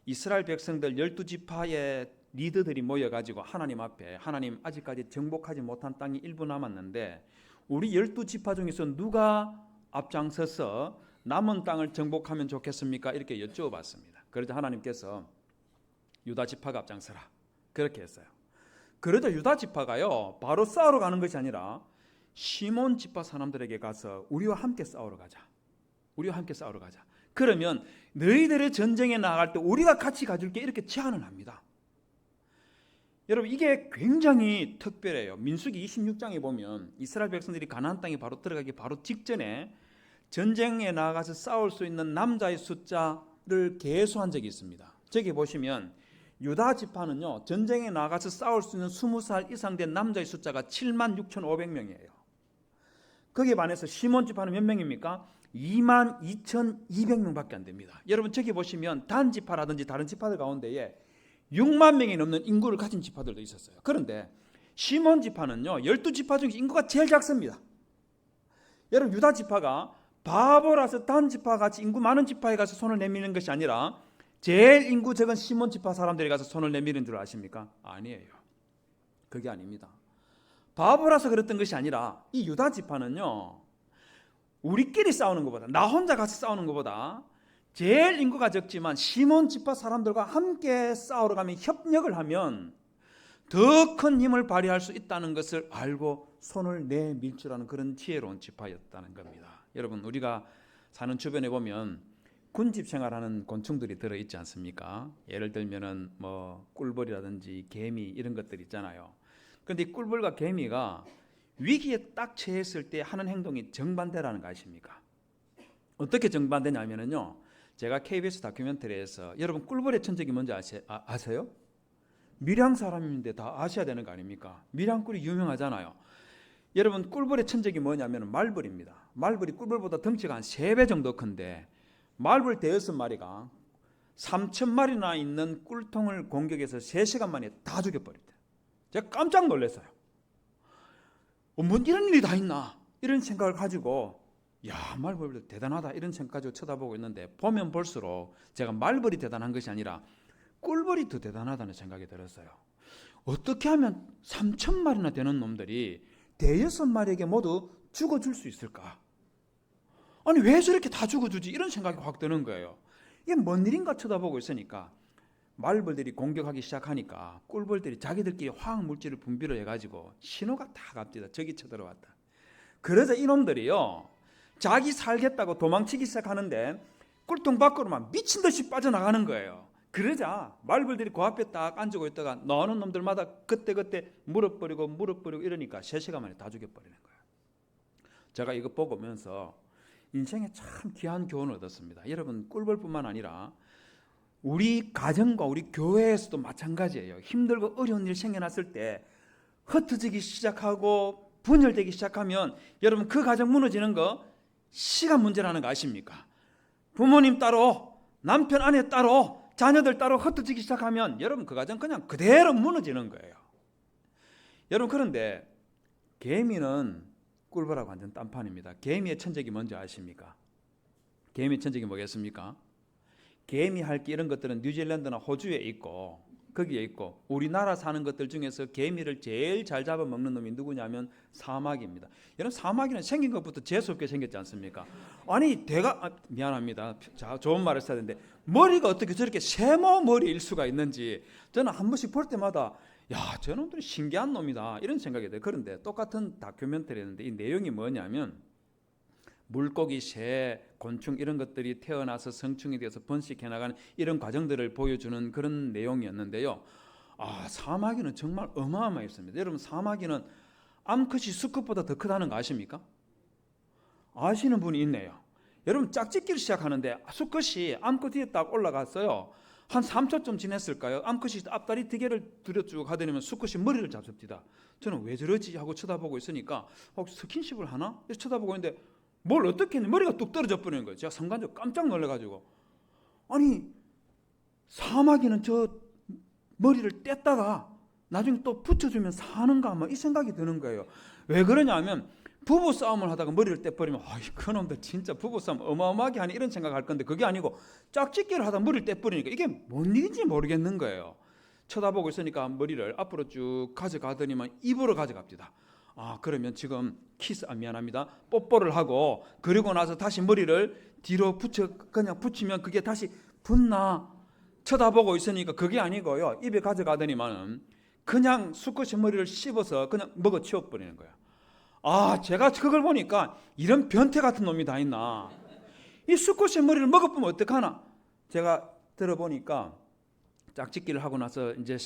이스라엘 백성들 12지파의 리더들이 모여가지고 하나님 앞에 하나님 아직까지 정복하지 못한 땅이 일부 남았는데 우리 12지파 중에서 누가 앞장서서 남은 땅을 정복하면 좋겠습니까? 이렇게 여쭤봤습니다. 그러자 하나님께서 유다 지파가 앞장서라 그렇게 했어요. 그러자 유다 지파가요 바로 싸우러 가는 것이 아니라 시몬 지파 사람들에게 가서 우리와 함께 싸우러 가자. 그러면 너희들의 전쟁에 나갈 때 우리가 같이 가줄게 이렇게 제안을 합니다. 여러분 이게 굉장히 특별해요. 민수기 26장에 보면 이스라엘 백성들이 가나안 땅에 바로 들어가기 바로 직전에 전쟁에 나가서 싸울 수 있는 남자의 숫자를 계수한 적이 있습니다. 저기 보시면 유다 지파는요 전쟁에 나가서 싸울 수 있는 20살 이상 된 남자의 숫자가 76,500명이에요. 거기에 반해서 시몬 지파는 몇 명입니까? 22,200명밖에 안 됩니다. 여러분 저기 보시면 단 지파라든지 다른 지파들 가운데에 6만 명이 넘는 인구를 가진 지파들도 있었어요. 그런데 시몬 지파는요 12지파 중에 인구가 제일 작습니다. 여러분 유다 지파가 바보라서 단 지파 같이 인구 많은 지파에 가서 손을 내미는 것이 아니라 제일 인구 적은 시몬 지파 사람들이 가서 손을 내미는 줄 아십니까? 아니에요. 그게 아닙니다. 바보라서 그랬던 것이 아니라 이 유다 지파는요 우리끼리 싸우는 것보다 나 혼자 가서 싸우는 것보다 제일 인구가 적지만 시몬 지파 사람들과 함께 싸우러 가면 협력을 하면 더 큰 힘을 발휘할 수 있다는 것을 알고 손을 내밀 줄 아는 그런 지혜로운 지파였다는 겁니다. 여러분 우리가 사는 주변에 보면 군집 생활하는 곤충들이 들어있지 않습니까? 예를 들면은 뭐 꿀벌이라든지 개미 이런 것들 있잖아요. 그런데 이 꿀벌과 개미가 위기에 딱 처했을 때 하는 행동이 정반대라는 거 아십니까? 어떻게 정반대냐면요. 제가 KBS 다큐멘터리에서 여러분 꿀벌의 천적이 뭔지 아세요? 밀양 사람인데 다 아셔야 되는 거 아닙니까? 밀양꿀이 유명하잖아요. 여러분 꿀벌의 천적이 뭐냐면 말벌입니다. 말벌이 꿀벌보다 덩치가 한 3배 정도 큰데 말벌 6마리가 3,000마리나 있는 꿀통을 공격해서 3시간 만에 다 죽여버렸대요. 제가 깜짝 놀랐어요. 뭐 이런 일이 다 있나 이런 생각을 가지고 야 말벌 대단하다 이런 생각 가지고 쳐다보고 있는데 보면 볼수록 제가 말벌이 대단한 것이 아니라 꿀벌이 더 대단하다는 생각이 들었어요. 어떻게 하면 3,000마리나 되는 놈들이 대여섯 마리에게 모두 죽어줄 수 있을까? 아니 왜 저렇게 다 죽어주지? 이런 생각이 확 드는 거예요. 이게 뭔 일인가 쳐다보고 있으니까 말벌들이 공격하기 시작하니까 꿀벌들이 자기들끼리 화학 물질을 분비를 해가지고 신호가 다 갑니다. 저기 쳐들어왔다. 그러자 이놈들이요, 자기 살겠다고 도망치기 시작하는데 꿀통 밖으로만 미친 듯이 빠져나가는 거예요. 그러자 말벌들이 그 앞에 딱 앉고 있다가 나오는 놈들마다 그때그때 물어버리고 이러니까 3시간 만에 다 죽여버리는 거예요. 제가 이거 보면서 인생에 참 귀한 교훈을 얻었습니다. 여러분, 꿀벌뿐만 아니라 우리 가정과 우리 교회에서도 마찬가지예요. 힘들고 어려운 일 생겨났을 때 흩어지기 시작하고 분열되기 시작하면 여러분 그 가정 무너지는 거 시간 문제라는 거 아십니까? 부모님 따로, 남편 아내 따로, 자녀들 따로 흩어지기 시작하면 여러분 그 가정 그냥 그대로 무너지는 거예요. 여러분, 그런데 개미는 꿀벌하고 완전 딴판입니다. 개미의 천적이 뭔지 아십니까? 개미의 천적이 뭐겠습니까? 개미 할기 이런 것들은 뉴질랜드나 호주에 있고 거기에 있고, 우리나라 사는 것들 중에서 개미를 제일 잘 잡아먹는 놈이 누구냐면 사마귀입니다. 여러분, 사마귀는 생긴 것부터 재수없게 생겼지 않습니까? 아니 미안합니다. 자, 좋은 말을 써야 되는데 머리가 어떻게 저렇게 세모 머리일 수가 있는지 저는 한 번씩 볼 때마다 야, 저놈들이 신기한 놈이다 이런 생각이 돼요. 그런데 똑같은 다큐멘터리였는데 이 내용이 뭐냐면 물고기, 새, 곤충 이런 것들이 태어나서 성충이 되어서 번식해 나가는 이런 과정들을 보여주는 그런 내용이었는데요. 사마귀는 정말 어마어마했습니다. 여러분, 사마귀는 암컷이 수컷보다 더 크다는 거 아십니까? 아시는 분이 있네요. 여러분, 짝짓기를 시작하는데 수컷이 암컷 뒤에 딱 올라갔어요. 한 3초쯤 지냈을까요? 암컷이 앞다리 2개를 들여쭉 하더니면 수컷이 머리를 잡습니다. 저는 왜 저러지 하고 쳐다보고 있으니까 스킨십을 하나? 쳐다보고 있는데 뭘 어떻게 했는지 머리가 뚝 떨어져 버리는 거예요. 제가 순간적으로 깜짝 놀라가지고, 아니 사마귀는 저 머리를 뗐다가 나중에 또 붙여주면 사는가 이 생각이 드는 거예요. 왜 그러냐면 부부 싸움을 하다가 머리를 떼버리면 그놈들 진짜 부부 싸움 어마어마하게 하니 이런 생각할 건데, 그게 아니고 짝짓기를 하다 머리를 떼버리니까 이게 뭔 일인지 모르겠는 거예요. 쳐다보고 있으니까 머리를 앞으로 쭉 가져가더니만 입으로 가져갑니다. 그러면 지금 미안합니다. 뽀뽀를 하고 그리고 나서 다시 머리를 뒤로 그냥 붙이면 그게 다시 붙나 쳐다보고 있으니까 그게 아니고요. 입에 가져가더니만은 그냥 수컷의 머리를 씹어서 그냥 먹어 치워버리는 거예요. 제가 그걸 보니까 이런 변태 같은 놈이 다 있나. 이 수컷의 머리를 먹어보면 어떡하나. 제가 들어보니까 짝짓기를 하고 나서 이제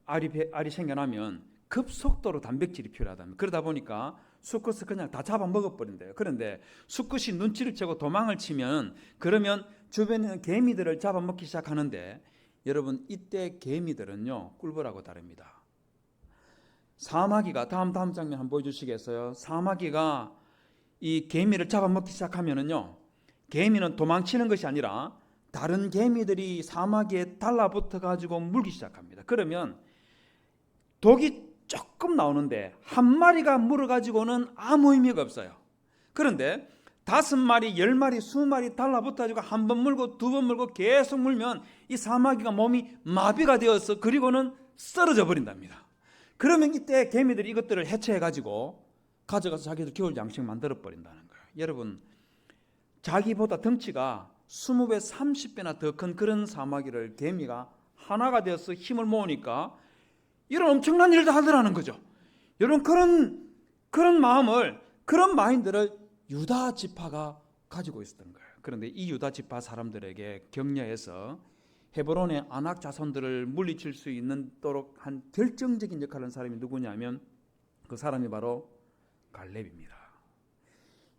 알이 생겨나면 급속도로 단백질이 필요하답니다. 그러다 보니까 수컷을 그냥 다 잡아 먹어버린대요. 그런데 수컷이 눈치를 채고 도망을 치면 그러면 주변에 있는 개미들을 잡아먹기 시작하는데, 여러분 이때 개미들은요 꿀벌하고 다릅니다. 사마귀가 다음 장면 한번 보여주시겠어요? 사마귀가 이 개미를 잡아먹기 시작하면은요, 개미는 도망치는 것이 아니라 다른 개미들이 사마귀에 달라붙어 가지고 물기 시작합니다. 그러면 독이 조금 나오는데 한 마리가 물어가지고는 아무 의미가 없어요. 그런데 5마리, 10마리, 20마리 달라붙어가지고 한 번 물고 2번 물고 계속 물면 이 사마귀가 몸이 마비가 되어서 그리고는 쓰러져 버린답니다. 그러면 이때 개미들이 이것들을 해체해가지고 가져가서 자기들 겨울 양식 만들어 버린다는 거예요. 여러분, 자기보다 덩치가 20배, 30배나 더 큰 그런 사마귀를 개미가 하나가 되어서 힘을 모으니까 이런 엄청난 일도 하더라는 거죠. 여러분, 그런 마음을, 그런 마인드를 유다 지파가 가지고 있었던 거예요. 그런데 이 유다 지파 사람들에게 격려해서 헤브론의 아낙 자손들을 물리칠 수 있도록 한 결정적인 역할을 한 사람이 누구냐면 그 사람이 바로 갈렙입니다.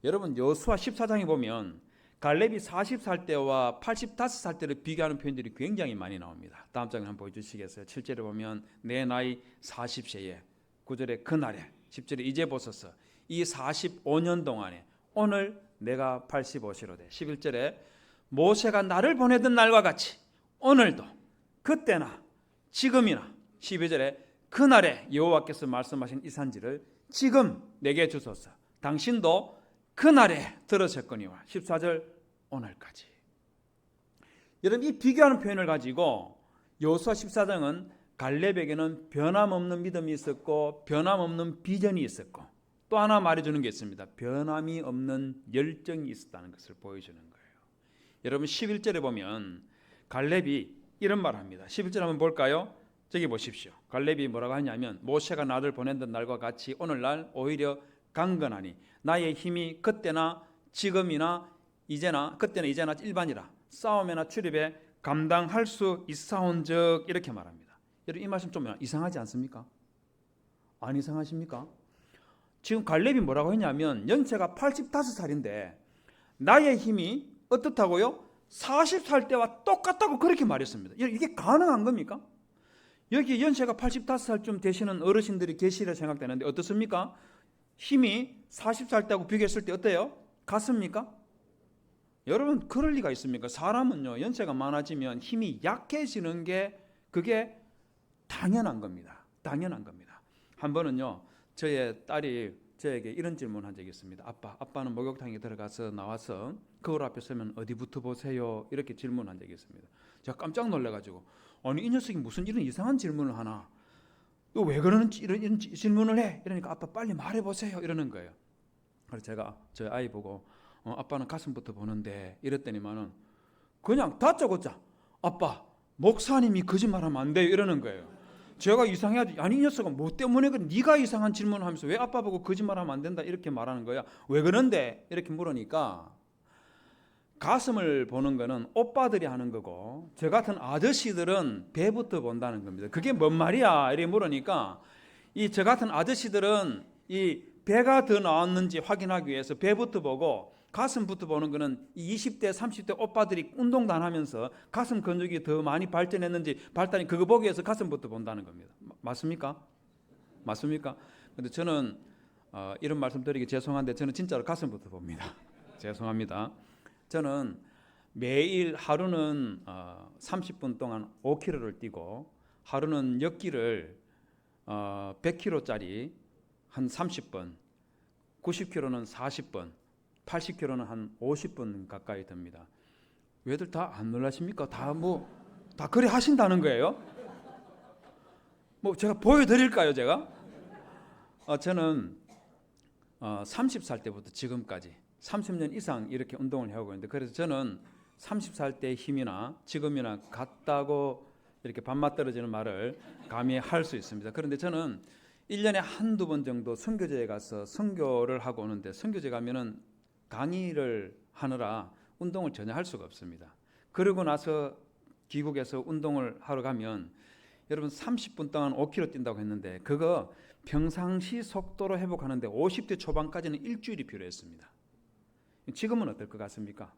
여러분, 여호수아 14장에 보면 갈렙이 40살 때와 85살 때를 비교하는 표현들이 굉장히 많이 나옵니다. 다음 장면 한번 보여주시겠어요? 7절에 보면 내 나이 40세에, 9절에 그날에, 10절에 이제 보소서 이 45년 동안에 오늘 내가 85세로 돼. 11절에 모세가 나를 보내던 날과 같이 오늘도 그때나 지금이나, 12절에 그날에 여호와께서 말씀하신 이 산지를 지금 내게 주소서. 당신도 그날에 들으셨거니와. 14절 오늘까지. 여러분, 이 비교하는 표현을 가지고 여호수아 14장은 갈렙에게는 변함없는 믿음이 있었고 변함없는 비전이 있었고 또 하나 말해주는 게 있습니다. 변함이 없는 열정이 있었다는 것을 보여주는 거예요. 여러분 11절에 보면 갈렙이 이런 말을 합니다. 11절 한번 볼까요? 저기 보십시오. 갈렙이 뭐라고 하냐면 모세가 나를 보내던 날과 같이 오늘날 오히려 강건하니 나의 힘이 그때나 지금이나 이제나 그때나 이제나 일반이라 싸움이나 출입에 감당할 수 있사온즉 이렇게 말합니다. 여러분 이 말씀 좀 이상하지 않습니까? 안 이상하십니까? 지금 갈렙이 뭐라고 했냐면 연세가 85살인데 나의 힘이 어떻다고요? 40살 때와 똑같다고 그렇게 말했습니다. 이게 가능한 겁니까? 여기 연세가 85살쯤 되시는 어르신들이 계시리라 생각되는데 어떻습니까? 힘이 40살 때하고 비교했을 때 어때요? 같습니까? 여러분 그럴 리가 있습니까? 사람은요 연세가 많아지면 힘이 약해지는 게 그게 당연한 겁니다. 당연한 겁니다. 한 번은요 저의 딸이 저에게 이런 질문한 적이 있습니다. 아빠는 목욕탕에 들어가서 나와서 거울 앞에 서면 어디부터 보세요? 이렇게 질문한 적이 있습니다. 제가 깜짝 놀라가지고 아니 이 녀석이 무슨 이런 이상한 질문을 하나? 또 왜 그러는지 이런 질문을 해? 이러니까 아빠 빨리 말해보세요 이러는 거예요. 그래서 제가 저희 아이 보고 아빠는 가슴부터 보는데 이랬더니만은 그냥 다짜고짜 아빠 목사님이 거짓말하면 안 돼요 이러는 거예요. 제가 이상해가지고 아니 이 녀석은 뭐 때문에 그래? 네가 이상한 질문을 하면서 왜 아빠 보고 거짓말하면 안 된다 이렇게 말하는 거야. 왜 그런데? 이렇게 물으니까 가슴을 보는 거는 오빠들이 하는 거고 저 같은 아저씨들은 배부터 본다는 겁니다. 그게 뭔 말이야? 이렇게 물으니까 이 저 같은 아저씨들은 이 배가 더 나왔는지 확인하기 위해서 배부터 보고 가슴부터 보는 거는 20대 30대 오빠들이 운동도 안 하면서 가슴 근육이 더 많이 발전했는지 발달이 그거 보기 위해서 가슴부터 본다는 겁니다. 맞습니까? 맞습니까? 근데 저는 이런 말씀 드리기 죄송한데 저는 진짜로 가슴부터 봅니다. 죄송합니다. 저는 매일 하루는 30분 동안 5km를 뛰고 하루는 역기를 100km짜리 한 30분, 90km는 40분, 80km는 한 50분 가까이 됩니다. 왜들 다 안 놀라십니까? 다 그래 하신다는 거예요? 뭐 제가 보여드릴까요, 제가? 저는 30살 때부터 지금까지 30년 이상 이렇게 운동을 해오고 있는데 그래서 저는 30살 때의 힘이나 지금이나 같다고 이렇게 반맛 떨어지는 말을 감히 할 수 있습니다. 그런데 저는 1년에 한두 번 정도 선교제에 가서 선교를 하고 오는데 선교제 가면은 강의를 하느라 운동을 전혀 할 수가 없습니다. 그러고 나서 귀국에서 운동을 하러 가면 여러분 30분 동안 5km 뛴다고 했는데 그거 평상시 속도로 회복하는데 50대 초반까지는 일주일이 필요했습니다. 지금은 어떨 것 같습니까?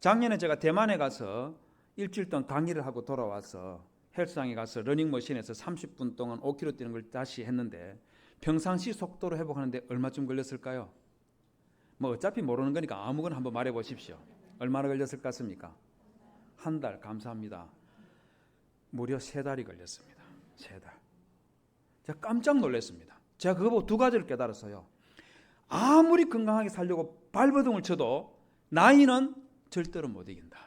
작년에 제가 대만에 가서 일주일 동안 강의를 하고 돌아와서 헬스장에 가서 러닝머신에서 30분 동안 5km 뛰는 걸 다시 했는데 평상시 속도로 회복하는데 얼마쯤 걸렸을까요? 뭐 어차피 모르는 거니까 아무거나 한번 말해 보십시오. 얼마나 걸렸을 것 같습니까? 한 달. 감사합니다. 무려 3달이 걸렸습니다. 3달. 제가 깜짝 놀랐습니다. 제가 그거 보고 두 가지를 깨달았어요. 아무리 건강하게 살려고 발버둥을 쳐도 나이는 절대로 못 이긴다.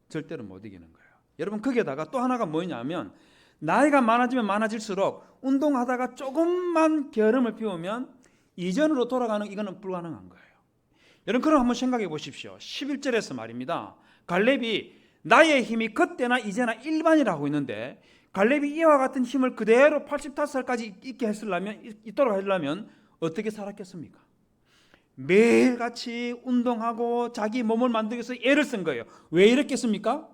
절대로 못 이기는 거예요. 여러분 거기에다가 또 하나가 뭐냐면 나이가 많아지면 많아질수록 운동하다가 조금만 게으름을 피우면 이전으로 돌아가는 이거는 불가능한 거예요. 여러분 그럼 한번 생각해 보십시오. 11절에서 말입니다. 갈렙이 나의 힘이 그때나 이제나 일반이라고 있는데 갈렙이 이와 같은 힘을 그대로 85살까지 있게 있도록 하려면 어떻게 살았겠습니까? 매일같이 운동하고 자기 몸을 만들기 위해서 애를 쓴 거예요. 왜 이랬겠습니까?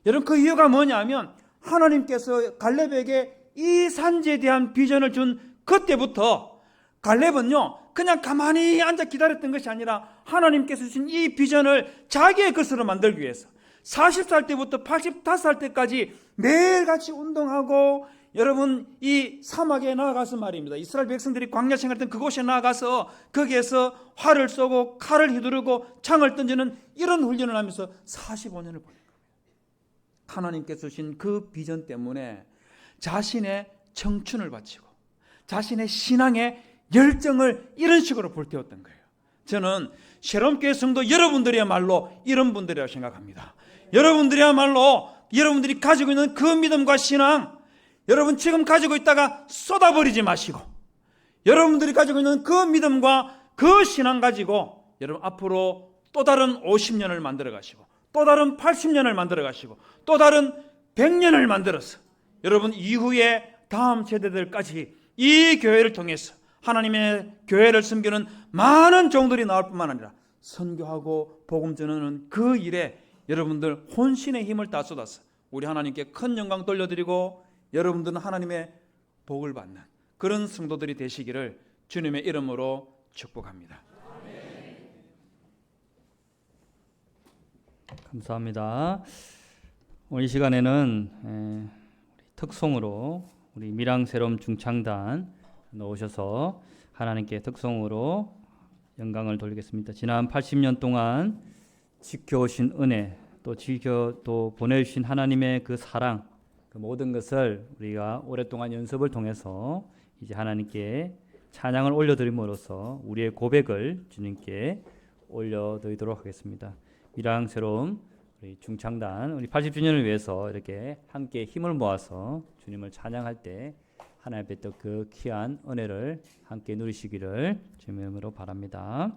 여러분 그 이유가 뭐냐면 하나님께서 갈렙에게 이 산지에 대한 비전을 준 그때부터 갈렙은요 그냥 가만히 앉아 기다렸던 것이 아니라 하나님께서 주신 이 비전을 자기의 것으로 만들기 위해서 40살 때부터 85살 때까지 매일같이 운동하고 여러분 이 사막에 나아가서 말입니다. 이스라엘 백성들이 광야 생활했던 그곳에 나아가서 거기에서 활을 쏘고 칼을 휘두르고 창을 던지는 이런 훈련을 하면서 45년을 보낸 겁니다. 하나님께서 주신 그 비전 때문에 자신의 청춘을 바치고 자신의 신앙의 열정을 이런 식으로 불태웠던 거예요. 저는 새롬교회 성도 여러분들이야말로 이런 분들이라고 생각합니다. 여러분들이야말로 여러분들이 가지고 있는 그 믿음과 신앙, 여러분 지금 가지고 있다가 쏟아버리지 마시고, 여러분들이 가지고 있는 그 믿음과 그 신앙 가지고 여러분 앞으로 또 다른 50년을 만들어 가시고, 또 다른 80년을 만들어 가시고, 또 다른 100년을 만들어서 여러분 이후에 다음 세대들까지 이 교회를 통해서 하나님의 교회를 섬기는 많은 종들이 나올 뿐만 아니라 선교하고 복음 전하는 그 일에 여러분들 혼신의 힘을 다 쏟아서 우리 하나님께 큰 영광 돌려드리고, 여러분들은 하나님의 복을 받는 그런 성도들이 되시기를 주님의 이름으로 축복합니다. 감사합니다. 오늘 이 시간에는 특송으로 우리 밀양새롬 중창단 나오셔서 하나님께 특송으로 영광을 돌리겠습니다. 지난 80년 동안 지켜오신 은혜, 또 보내주신 하나님의 그 사랑, 그 모든 것을 우리가 오랫동안 연습을 통해서 이제 하나님께 찬양을 올려드림으로써 우리의 고백을 주님께 올려드리도록 하겠습니다. 밀양새롬 우리 중창단 우리 80주년을 위해서 이렇게 함께 힘을 모아서 주님을 찬양할 때 하나님의 또 그 귀한 은혜를 함께 누리시기를 주님의 이름으로 바랍니다.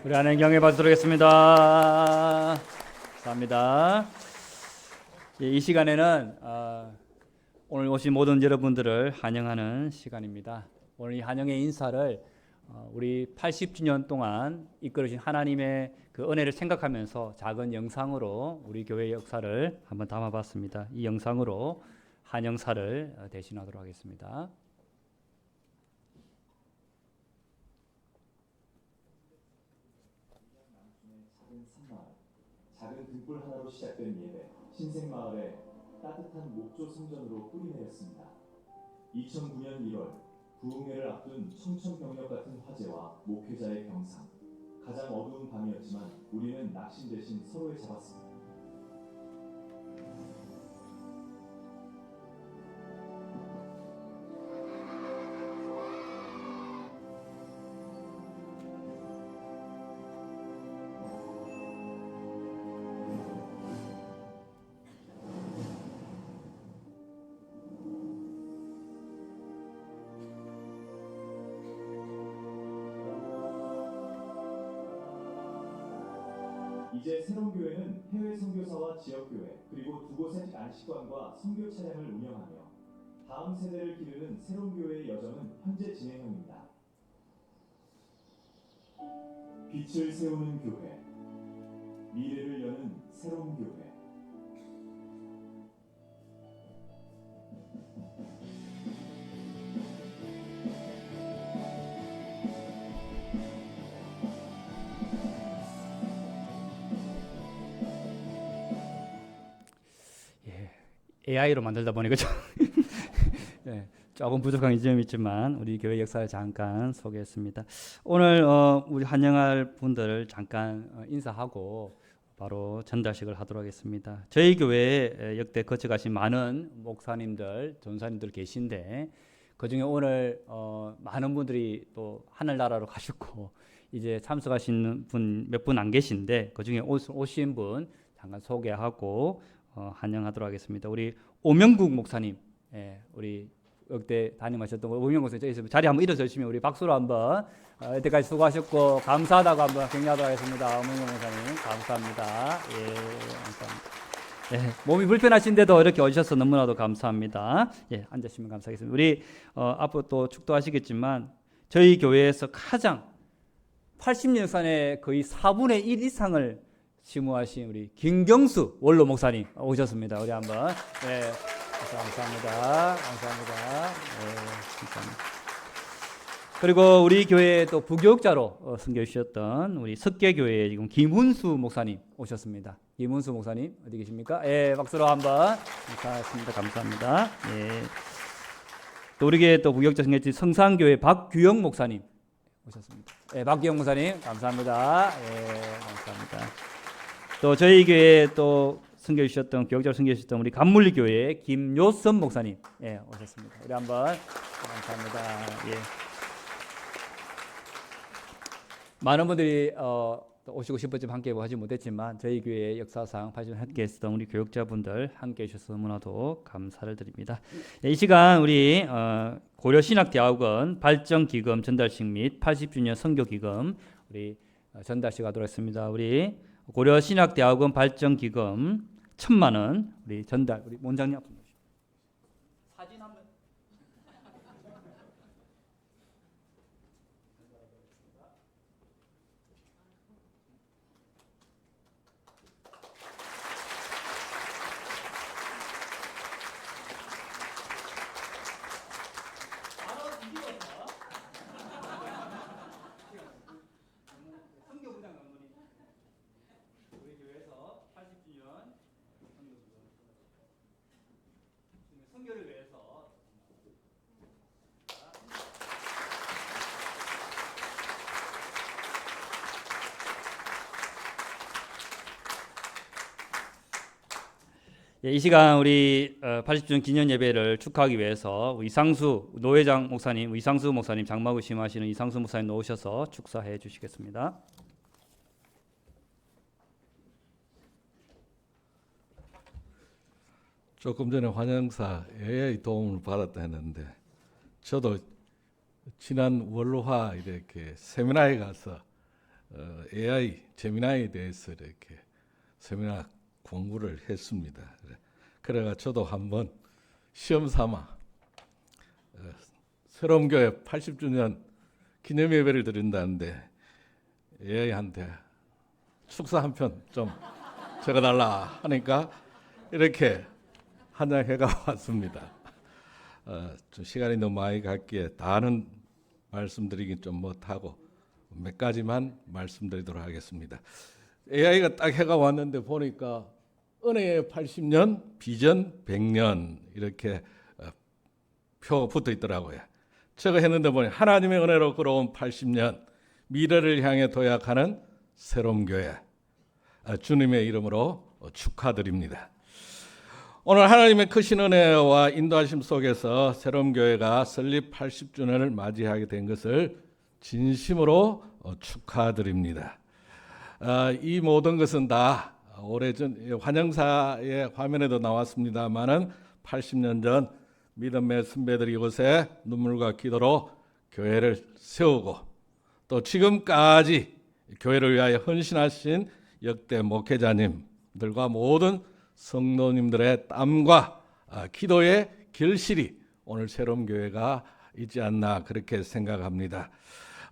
우리 하나님 경외 받도록 하겠습니다. 감사합니다. 예, 이 시간에는 오늘 오신 모든 여러분들을 환영하는 시간입니다. 오늘 이 환영의 인사를 우리 80주년 동안 이끌으신 하나님의 그 은혜를 생각하면서 작은 영상으로 우리 교회의 역사를 한번 담아봤습니다. 이 영상으로 환영사를 대신하도록 하겠습니다. 작은 등불 하나로 시작된 예배, 신생마을에 따뜻한 목조 성전으로 뿌리내렸습니다. 2009년 1월, 부흥회를 앞둔 청천벽력 같은 화제와 목회자의 병상. 가장 어두운 밤이었지만 우리는 낙심 대신 서로를 잡았습니다. 이제 새로운 교회는 해외 선교사와 지역교회 그리고 두 곳의 안식관과 선교 차량을 운영하며 다음 세대를 기르는 새로운 교회의 여정은 현재 진행형입니다. 빛을 세우는 교회, 미래를 여는 새로운 교회. AI로 만들다 보니까 네, 조금 부족한 점이 있지만 우리 교회 역사를 잠깐 소개했습니다. 오늘 우리 환영할 분들을 잠깐 인사하고 바로 전달식을 하도록 하겠습니다. 저희 교회에 역대 거쳐가신 많은 목사님들, 전사님들 계신데 그중에 오늘 많은 분들이 또 하늘나라로 가셨고 이제 참석하시는 분 몇 분 안 계신데 그중에 오신 분 잠깐 소개하고 환영하도록 하겠습니다. 우리 오명국 목사님, 예, 우리 역대 담임하셨던 오명국 목사님 저기 있으면 자리 한번 일어서 주시면 우리 박수로 한번 이때까지 수고하셨고 감사하다고 한번 격려하도록 하겠습니다. 오명국 목사님 감사합니다. 예, 감사합니다. 예, 몸이 불편하신데도 이렇게 오셔서 너무나도 감사합니다. 예, 앉으시면 감사하겠습니다. 우리 앞으로 또 축도하시겠지만 저희 교회에서 가장 80년 역사의 거의 4분의 1 이상을 심우하신 우리 김경수 원로 목사님 오셨습니다. 우리 한번 감사합니다. 감사합니다. 감사합니다. 그리고 우리 교회에 또 부교육자로 섬겨 주셨던 우리 석계교회 지금 김훈수 목사님 오셨습니다. 김훈수 목사님 어디 계십니까? 박수로 한번 감사합니다. 감사합니다. 또 우리에게 또 부교육자 섬겨 주신 성산교회 박규영 목사님 오셨습니다. 박규영 목사님 감사합니다. 감사합니다. 또 저희 교회에 또 섬겨주셨던 교육자로 섬겨주셨던 우리 감물리 교회 김요선 목사님 오셨습니다. 우리 한번 감사합니다. 많은 분들이 오시고 싶었지만 함께 하지 못했지만 저희 교회 역사상 80년 함께 했었던 우리 교육자분들 함께 해주셔서 너무나도 감사를 드립니다. 이 시간 우리 고려신학대학원 발전기금 전달식 및 80주년 선교기금 우리 전달식 하도록 했습니다. 우리 고려신학대학원 발전기금 1,000만 원 우리 전달 우리 원장님 앞으로 사진 한번 선교를 위해서 이 시간 우리 80주년 기념 예배를 축하하기 위해서 이상수 노회장 목사님, 이상수 목사님 장마구 심하시는 이상수 목사님 나오셔서 축사해 주시겠습니다. 조금 전에 환영사 AI의 도움을 받았다 했는데 저도 지난 월화 이렇게 세미나에 가서 AI 제미나이에 대해서 이렇게 세미나 공부를 했습니다. 그래가 저도 한번 시험 삼아 새로운 교회 80주년 기념 예배를 드린다는데 AI한테 축사 한 편 좀 적어달라 하니까 이렇게 한 장 해가 왔습니다. 좀 시간이 너무 많이 갔기에 다는 말씀드리긴 좀 못하고 몇 가지만 말씀드리도록 하겠습니다. AI가 딱 해가 왔는데 보니까 은혜의 80년, 비전 100년 이렇게 표가 붙어 있더라고요. 제가 했는데 보니 하나님의 은혜로 걸어온 80년, 미래를 향해 도약하는 새로운 교회, 주님의 이름으로 축하드립니다. 오늘 하나님의 크신 은혜와 인도하심 속에서 새로운 교회가 설립 80주년을 맞이하게 된 것을 진심으로 축하드립니다. 이 모든 것은 다 오래전 환영사의 화면에도 나왔습니다마는 80년 전 믿음의 선배들이 이곳에 눈물과 기도로 교회를 세우고 또 지금까지 교회를 위하여 헌신하신 역대 목회자님들과 모든 성도님들의 땀과 기도의 결실이 오늘 새로운 교회가 있지 않나 그렇게 생각합니다.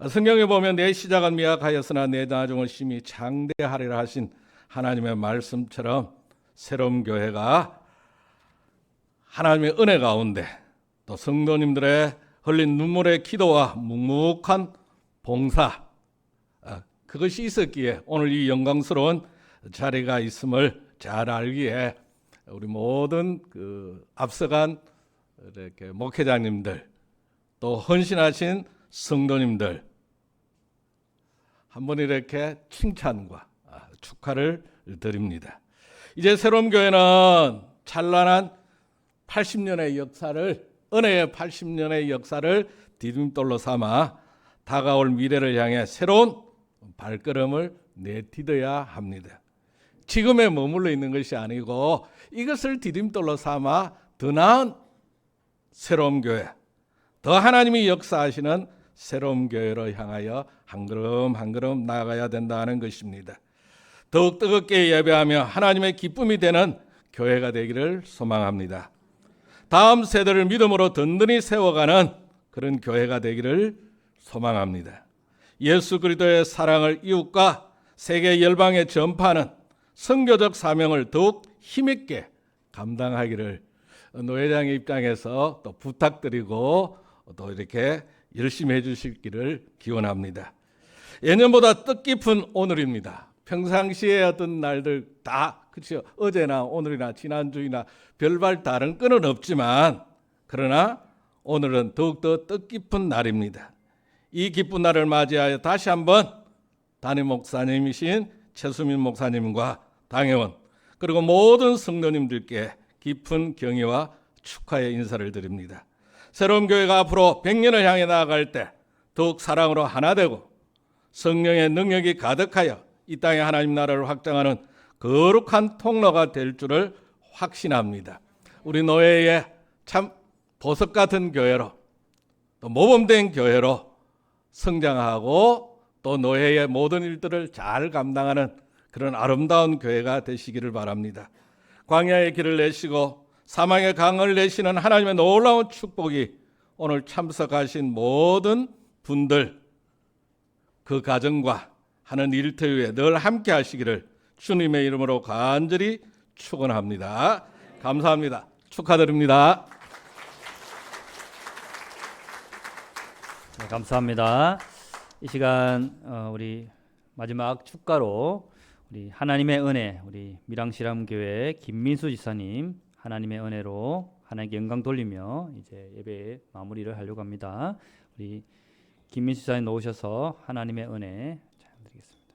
성경에 보면 내 시작은 미약하였으나 내 나중은 심히 장대하리라 하신 하나님의 말씀처럼 새로운 교회가 하나님의 은혜 가운데 또 성도님들의 흘린 눈물의 기도와 묵묵한 봉사 그것이 있었기에 오늘 이 영광스러운 자리가 있음을 잘 알기에 우리 모든 앞서간 이렇게 목회자님들 또 헌신하신 성도님들 한번 이렇게 칭찬과 축하를 드립니다. 이제 새로운 교회는 찬란한 80년의 역사를 은혜의 80년의 역사를 디딤돌로 삼아 다가올 미래를 향해 새로운 발걸음을 내디뎌야 합니다. 지금에 머물러 있는 것이 아니고 이것을 디딤돌로 삼아 더 나은 새로운 교회, 더 하나님이 역사하시는 새로운 교회로 향하여 한 걸음 한 걸음 나아가야 된다는 것입니다. 더욱 뜨겁게 예배하며 하나님의 기쁨이 되는 교회가 되기를 소망합니다. 다음 세대를 믿음으로 든든히 세워가는 그런 교회가 되기를 소망합니다. 예수 그리스도의 사랑을 이웃과 세계 열방에 전파하는 선교적 사명을 더욱 힘있게 감당하기를 노회장의 입장에서 또 부탁드리고 또 이렇게 열심히 해주시기를 기원합니다. 예년보다 뜻깊은 오늘입니다. 평상시에 어떤 날들 다 그렇죠. 어제나 오늘이나 지난주이나 별발 다른 끈은 없지만 그러나 오늘은 더욱더 뜻깊은 날입니다. 이 기쁜 날을 맞이하여 다시 한번 담임 목사님이신 최수민 목사님과 당회원 그리고 모든 성도님들께 깊은 경의와 축하의 인사를 드립니다. 새로운 교회가 앞으로 100년을 향해 나아갈 때 더욱 사랑으로 하나 되고 성령의 능력이 가득하여 이 땅에 하나님 나라를 확장하는 거룩한 통로가 될 줄을 확신합니다. 우리 노예의 참 보석 같은 교회로 또 모범된 교회로 성장하고 또 노예의 모든 일들을 잘 감당하는 그런 아름다운 교회가 되시기를 바랍니다. 광야의 길을 내시고 사망의 강을 내시는 하나님의 놀라운 축복이 오늘 참석하신 모든 분들 그 가정과 하는 일터에 늘 함께 하시기를 주님의 이름으로 간절히 축원합니다. 감사합니다. 축하드립니다. 네, 감사합니다. 이 시간 우리 마지막 축가로 우리 하나님의 은혜 우리 밀양실암교회 김민수 지사님 하나님의 은혜로 하나님께 영광 돌리며 이제 예배 마무리를 하려고 합니다. 우리 김민수 지사님 나오셔서 하나님의 은혜 드리겠습니다.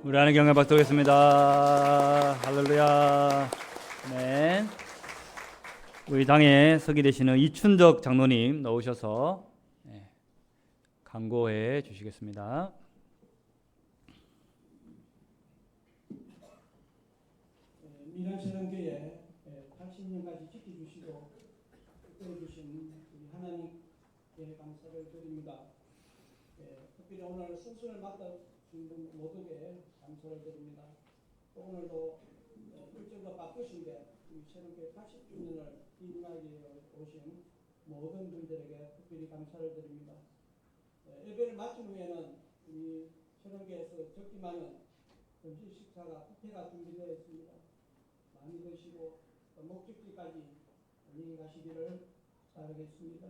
우리 하나님 경외 받도록하겠습니다. 할렐루야. 네. 우리 당에 서기 되시는 이춘덕 장로님 나오셔서 강고해 주시겠습니다. 미란세랑교회 80년까지 지켜주시고 이끌어주신 우리 하나님께 감사를 드립니다. 특별히 오늘 순서를 맡아주신 분 모두에게 감사를 드립니다. 또 오늘도 일정도 바쁘신데 우리 새롭게 80주년을 기념하기 오신 모든 분들에게 특별히 감사를 드립니다. 예배를 마친 후에는 우리 새롭게에서 적지만은 점심 식사가 뷔페가 준비되어 있습니다. 많이 드시고 목적지까지 안녕히 가시기를 바라겠습니다.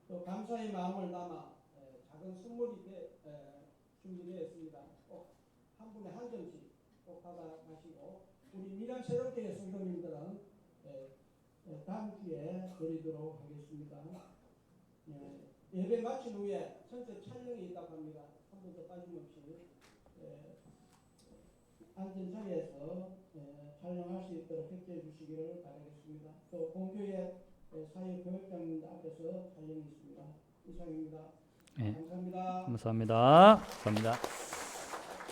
또 감사의 마음을 담아 작은 선물이 준비되어 있습니다. 꼭 한 분에 한 점씩 꼭 받아가시고 우리 미랑 새롭게 성도님들은 다음 주에 드리도록 하겠습니다. 예배 마친 후에 전체 촬영이 있다고 합니다. 한 번도 빠짐없이 앉은 자리에서 촬영할 수 있도록 협조해 주시기를 바라겠습니다. 또 본교회 사회교육장님들 앞에서 촬영이 있습니다. 이상입니다. 네. 감사합니다. 감사합니다.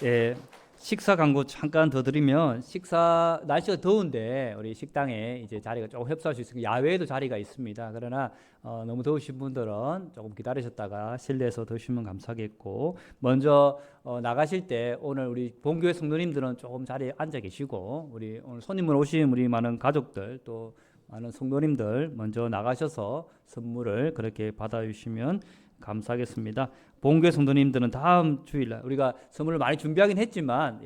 예, 식사 광고 잠깐 더 드리면 날씨가 더운데 우리 식당에 이제 자리가 조금 협소할 수 있으니까 야외에도 자리가 있습니다. 그러나 너무 더우신 분들은 조금 기다리셨다가 실내에서 드시면 감사하겠고 먼저 나가실 때 오늘 우리 본교회 성도님들은 조금 자리에 앉아 계시고 우리 오늘 손님으로 오신 우리 많은 가족들 또 많은 성도님들 먼저 나가셔서 선물을 그렇게 받아주시면 감사하겠습니다. 본교회 성도님들은 다음 주일날 우리가 선물을 많이 준비하긴 했지만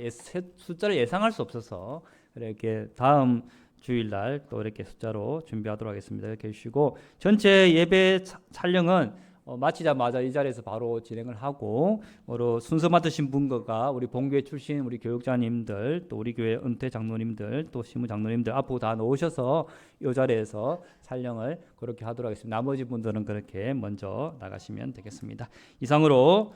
숫자를 예상할 수 없어서 이렇게 다음 주일날 또 이렇게 숫자로 준비하도록 하겠습니다. 이렇게 해주시고 전체 예배 촬영은 마치자마자 이 자리에서 바로 진행을 하고 순서 맡으신 분과 우리 본교회 출신 우리 교육자님들 또 우리 교회 은퇴 장로님들 또 시무 장로님들 앞으로 다 놓으셔서 이 자리에서 촬영을 그렇게 하도록 하겠습니다. 나머지 분들은 그렇게 먼저 나가시면 되겠습니다. 이상으로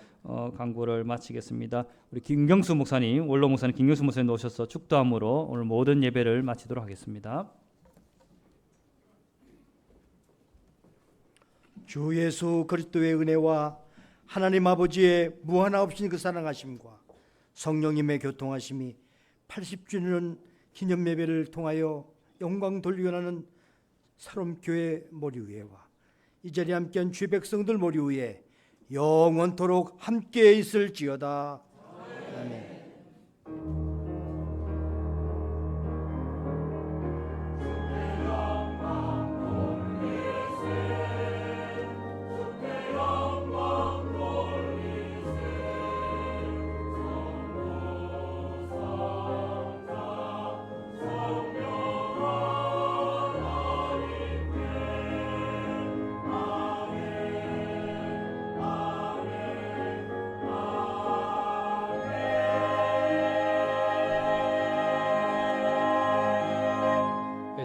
광고를 마치겠습니다. 우리 김경수 목사님, 원로 목사님 김경수 목사님 놓으셔서 축도함으로 오늘 모든 예배를 마치도록 하겠습니다. 주 예수 그리스도의 은혜와 하나님 아버지의 무한하옵신 그 사랑하심과 성령님의 교통하심이 80주년 기념 예배를 통하여 영광 돌려나는 사롬교회 머리 위에와 이 자리에 함께한 주의 백성들 머리 위에 영원토록 함께 있을지어다. 아멘.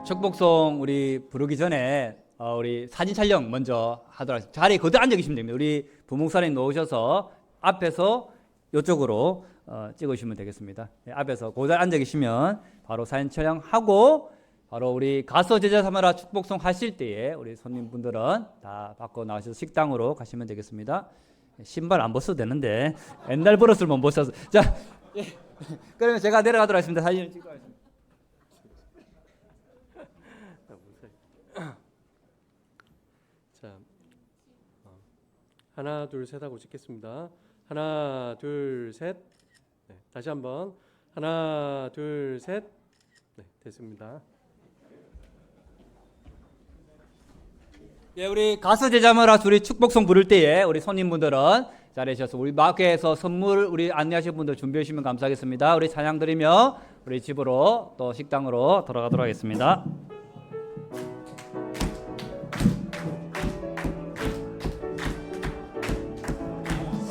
축복송 우리 부르기 전에 우리 사진 촬영 먼저 하도록 하겠습니다. 자리에 그대로 앉아 계시면 됩니다. 우리 부목사님 놓으셔서 앞에서 이쪽으로 찍으시면 되겠습니다. 네, 앞에서 그대로 앉아 계시면 바로 사진 촬영하고 바로 우리 가서 제자 삼아라 축복송 하실 때에 우리 손님분들은 다 밖으로 나가셔서 식당으로 가시면 되겠습니다. 신발 안 벗어도 되는데 옛날 버릇을만 벗어서 자 예. 그러면 제가 내려가도록 하겠습니다. 사진을 찍어야겠습니다. 자, 하나 둘 셋 하고 찍겠습니다. 하나 둘 셋. 네, 다시 한번 하나 둘 셋. 네, 됐습니다. 예, 우리 가서 제자마라 우리 축복송 부를 때에 우리 손님분들은 자리에 서서 우리 마켓에서 선물 우리 안내하실 분들 준비해 주시면 감사하겠습니다. 우리 찬양 드리며 우리 집으로 또 식당으로 돌아가도록 하겠습니다.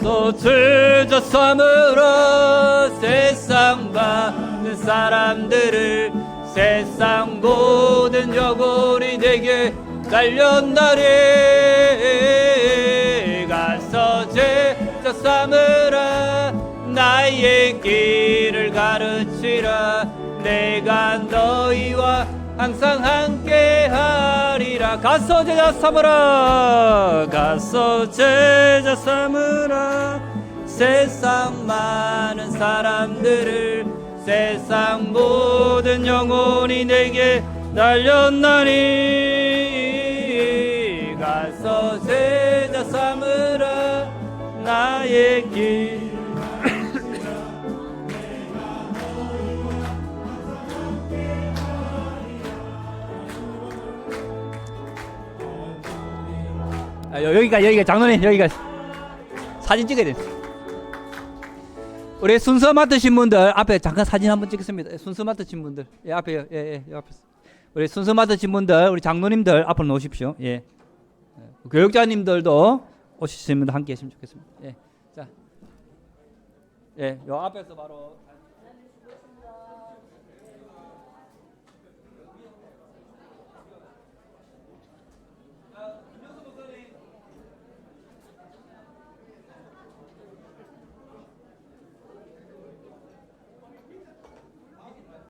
소출저 삼으로 세상 많은 사람들을 세상 모든 저골이 되게 달렸나리 가서 제자 삼으라 나의 길을 가르치라. 내가 너희와 항상 함께하리라. 가서 제자 삼으라. 가서 제자 삼으라. 세상 많은 사람들을, 세상 모든 영혼이 내게 달렸나니. 가서 제자 삼으라. 나의 길. 여기가 장로님, 여기가 사진 찍어야 돼. 우리 순서 맡으신 분들 앞에 잠깐 사진 한번 찍겠습니다. 순서 맡으신 분들, 예, 앞에요. 예, 앞에. 우리 순서 맡으신 분들, 우리 장로님들 앞으로 나오십시오. 예. 교육자님들도 오시면 함께 했으면 좋겠습니다. 예. 자, 예, 요 앞에서 바로.